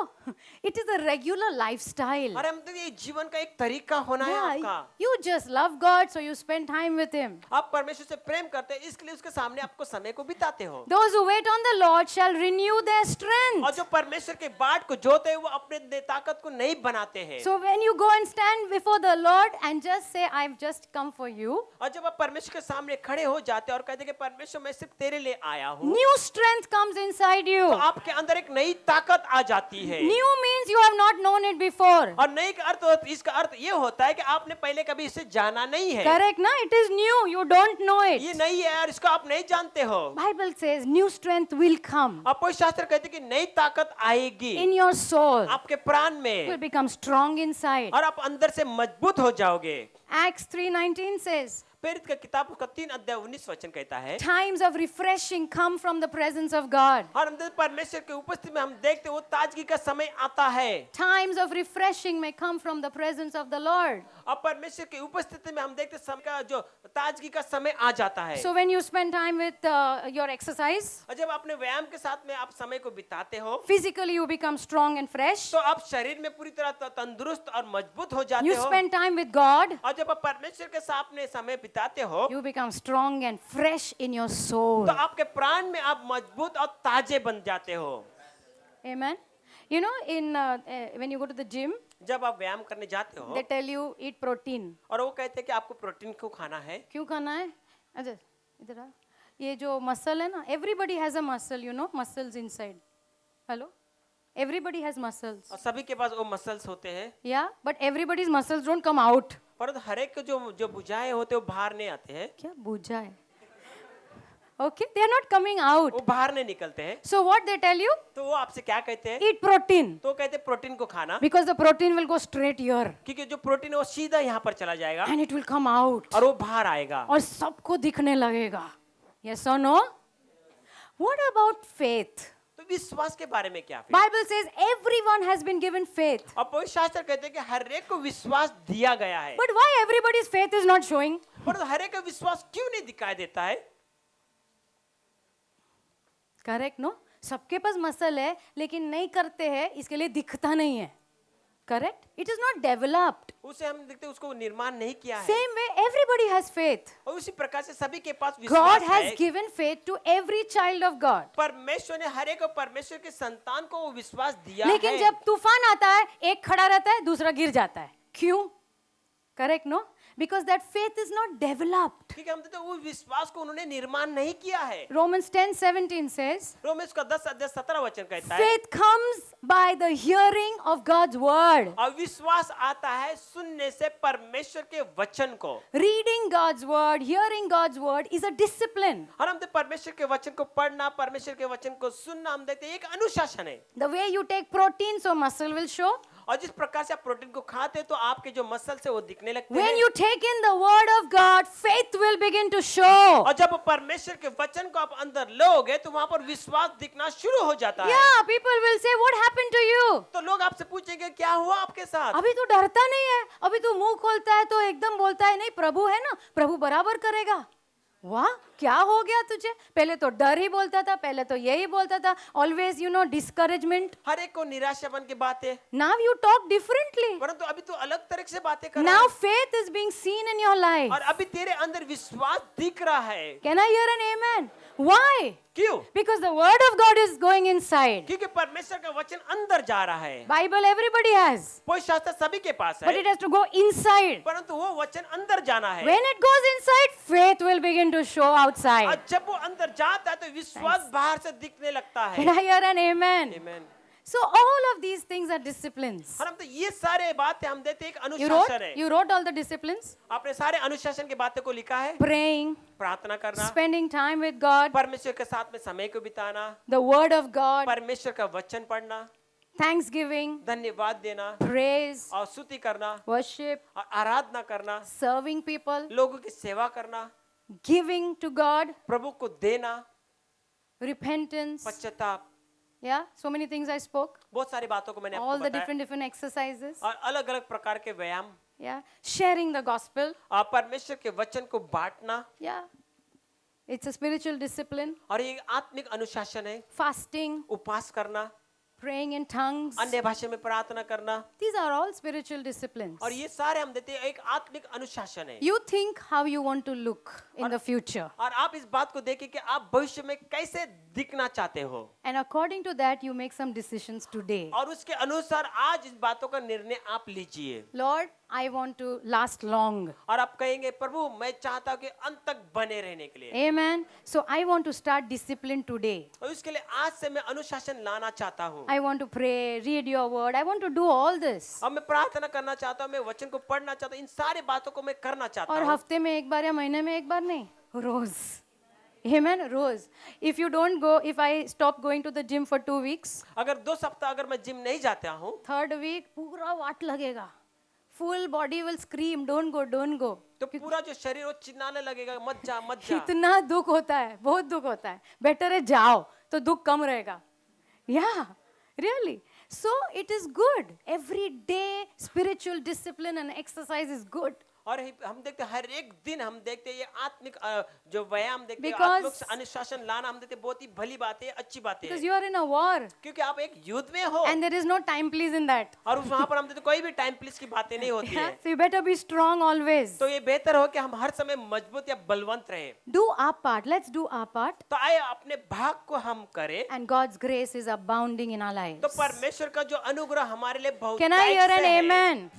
it is a regular lifestyle. अरे हम तो ये जीवन का एक तरीका होना है आपका You just love God, so you spend time with Him. आप परमेश्वर से प्रेम करते हैं इसलिए उसके सामने आपको समय को बिताते हो Those who wait on the Lord shall renew their और strength. जो परमेश्वर के बाट को जोते हैं वो अपने ताकत को नहीं बनाते हैं So when you go and stand before the Lord and just say, I've just come for you, और जब आप परमेश्वर के सामने खड़े हो जाते हैं और कहते हैं कि परमेश्वर मैं सिर्फ तेरे लिए आया हूँ new strength comes inside you. तो आपके अंदर एक नई ताकत आ जाती है New means you have not known it before. और नई का इसका अर्थ ये होता है कि आपने पहले कभी इसे जाना नहीं है Correct, na? It is new. You don't know ये it. नहीं है और इसको आप नहीं जानते हो Bible says new strength will come आप कोई शास्त्र कहते हैं कि नई ताकत आएगी in your soul. आपके प्राण You में will become strong inside. और आप अंदर से मजबूत हो जाओगे Acts 3:19 says, प्रेरित का किताब उसका 3 अध्याय 19 वचन कहता है times of refreshing come from the presence of God. और हम परमेश्वर के उपस्थिति में हम देखते हैं वो ताजगी का समय आता है Times of refreshing may come from the presence of the Lord. और परमेश्वर की उपस्थिति में हम देखते हैं समय का जो ताजगी का समय आ जाता है So when you spend time with your exercise, और जब अपने व्यायाम के साथ में आप समय को बिताते हो physically you become strong and fresh. तो आप शरीर में पूरी तरह तंदुरुस्त और मजबूत हो जाते You हो spend time with God, और जब आप परमेश्वर के साथ में समय बिताते हो you become strong and fresh in your soul. तो आपके प्राण में आप मजबूत और ताजे बन जाते हो Amen. You know, when you go to the gym, जब आप व्यायाम करने जाते हो they tell you eat protein. और वो कहते हैं कि आपको प्रोटीन को खाना है क्यों खाना है? अच्छा, इधर आ. ये जो मसल है ना, everybody has a muscle, you know, muscles inside. Hello? Everybody has muscles. और सभी के पास वो मसल्स होते हैं Yeah, but everybody's muscles don't come out. परंतु हर एक के जो भुजाएं होते हैं वो बाहर नहीं आते हैं क्या बुझा है? Okay, they are not coming out. वो बाहर नहीं निकलते हैं So what they tell you? तो वो आपसे क्या कहते हैं Eat protein. तो कहते हैं प्रोटीन को खाना Because the protein will go straight here क्योंकि जो प्रोटीन है वो सीधा यहाँ पर चला जाएगा and it will come out. और वो बाहर आएगा और सबको दिखने लगेगा. Yes or no? What about faith? तो विश्वास के बारे में क्या फिर Bible says everyone has been given faith. और पवित्र शास्त्र कहते हैं कि हर एक को विश्वास दिया गया है But why everybody's faith is not showing? पर हर एक का विश्वास क्यों नहीं दिखाई देता है Correct, no? सबके पास मसल है लेकिन नहीं करते हैं इसके लिए दिखता नहीं है. Correct? It is not developed. उसे हम देखते हैं उसको निर्माण नहीं किया है। Same way, everybody has faith. और उसी प्रकार से सभी के पास God विश्वास has है। given faith to every child of God. परमेश्वर ने हर एक परमेश्वर के संतान को वो विश्वास दिया लेकिन है। जब तूफान आता है, एक खड़ा रहता है, दूसरा गिर जाता है. क्यों? Correct, no? Because that faith is not developed. क्योंकि हम देखते हैं वो विश्वास को उन्होंने निर्माण नहीं किया है। Romans 10:17 says, रोमेश का 10:17 कहता है, faith comes by the hearing of God's word. और विश्वास आता है सुनने से परमेश्वर के वचन को। Reading God's word, hearing God's word is a discipline. और हम देखते परमेश्वर के वचन को पढ़ना, परमेश्वर के वचन को सुनना, हम देखते हैं एक अनुशासन है। The way you take protein, so muscle will show. और जिस प्रकार से आप प्रोटीन को खाते हैं तो आपके जो मसल से वो दिखने लगते When हैं। you take in the word of God, faith will begin to show. और जब परमेश्वर के वचन को आप अंदर लोगे तो वहां पर विश्वास दिखना शुरू हो जाता है। Yeah, people will say, what happened to you? तो लोग आपसे पूछेंगे क्या हुआ आपके साथ? अभी तो डरता नहीं है, अभी तो मुंह खोलता है तो एकदम बोलता है नहीं प्रभु है ना, प्रभु बराबर करेगा. वाह, क्या हो गया तुझे? पहले तो डर ही बोलता था, पहले तो यही बोलता था, ऑलवेज यू नो डिस्करेजमेंट. हर एक को निराशापन की बातें, नाउ यू टॉक डिफरेंटली. परंतु अभी तो अलग तरह से बातें कर रहा नाउ है। Faith is being seen in your life. और अभी तेरे अंदर विश्वास दिख रहा है। Can I hear an amen? Why? क्यों? Because the word of God is going inside. क्योंकि परमेश्वर का वचन अंदर जा रहा है। Bible everybody has, कोई शास्त्र सभी के पास but है, it has to go inside. परंतु वो वचन अंदर जाना है। When it goes inside, faith will begin to show outside. और जब वो अंदर जाता है तो विश्वास बाहर से दिखने लगता है। Can I hear an amen? Amen. So all of these things are disciplines. और हम तो ये सारे बातें हम देते हैं, एक You wrote, अनुशासन है। you wrote all the disciplines. आपने सारे अनुशासन की बातें को लिखा है। Praying, प्रार्थना करना, spending time with God, परमेश्वर के साथ में समय को बिताना, the word of God, परमेश्वर का वचन पढ़ना, thanksgiving, धन्यवाद देना praise, और स्तुति करना worship, और आराधना करना, serving people, लोगों की सेवा करना, giving to God, प्रभु को देना, repentance. पश्चाताप, Yeah, so many things I spoke. बहुत सारी बातों को मैंने All आपको the बताया different exercises. और अलग अलग प्रकार के व्यायाम Yeah, sharing the gospel. और परमेश्वर के वचन को बांटना Yeah, it's a spiritual discipline. और ये आत्मिक अनुशासन है। Fasting, उपवास करना, praying in tongues. अन्य भाषा में प्रार्थना करना, These are all spiritual disciplines. और ये सारे हम देते हैं एक आत्मिक अनुशासन है। You think how you want to look in the future. और आप इस बात को देखें कि आप भविष्य में कैसे दिखना चाहते हो And according to that, you make some decisions today. और उसके अनुसार आज इस बातों का निर्णय आप लीजिए। Lord, I want to last long. और आप कहेंगे प्रभु मैं चाहता हूँ कि अंत तक बने रहने के लिए, Amen. So I want to start discipline today. और उसके लिए आज से मैं अनुशासन लाना चाहता हूँ। I want to pray, read your word. I want to do all this. और मैं प्रार्थना करना चाहता हूँ, मैं वचन को पढ़ना चाहता हूँ, इन सारी बातों को मैं करना चाहता और हूँ। हफ्ते में एक बार या महीने में एक बार नहीं, रोज. Amen, rose. If you don't go, if I stop going to the gym for 2 weeks, अगर 2 सप्ताह अगर मैं जिम नहीं जाता हूँ, third week पूरा वाट लगेगा. Full body will scream, don't go, don't go. तो पूरा जो शरीर वो चिल्लाने लगेगा मत जा मत जा। इतना दुख होता है, बहुत दुख होता है. बेटर है जाओ तो दुख कम रहेगा. Yeah, really. So it is good. Every day spiritual discipline and exercise is good. और हम देखते हैं हर एक दिन हम देखते हैं ये आत्मिक जो व्यायाम देखते हैं, Because- आत्मिक अनुशासन लाना हम देखते हैं बहुत ही भली बात है, अच्छी बात Because है, you are in a war क्योंकि आप एक युद्ध में हो and there is no time please in that. और वहां पर हम देखते हैं कोई भी टाइम प्लीज की बातें नहीं होती Yeah? है। So you better be strong always. तो ये बेहतर हो कि हम हर समय मजबूत या बलवंत रहे। Do our part. Let's do our part. तो आए अपने भाग को हम करें, And God's grace is abounding in our lives. तो परमेश्वर का जो अनुग्रह हमारे लिए बहुत Can I hear an amen?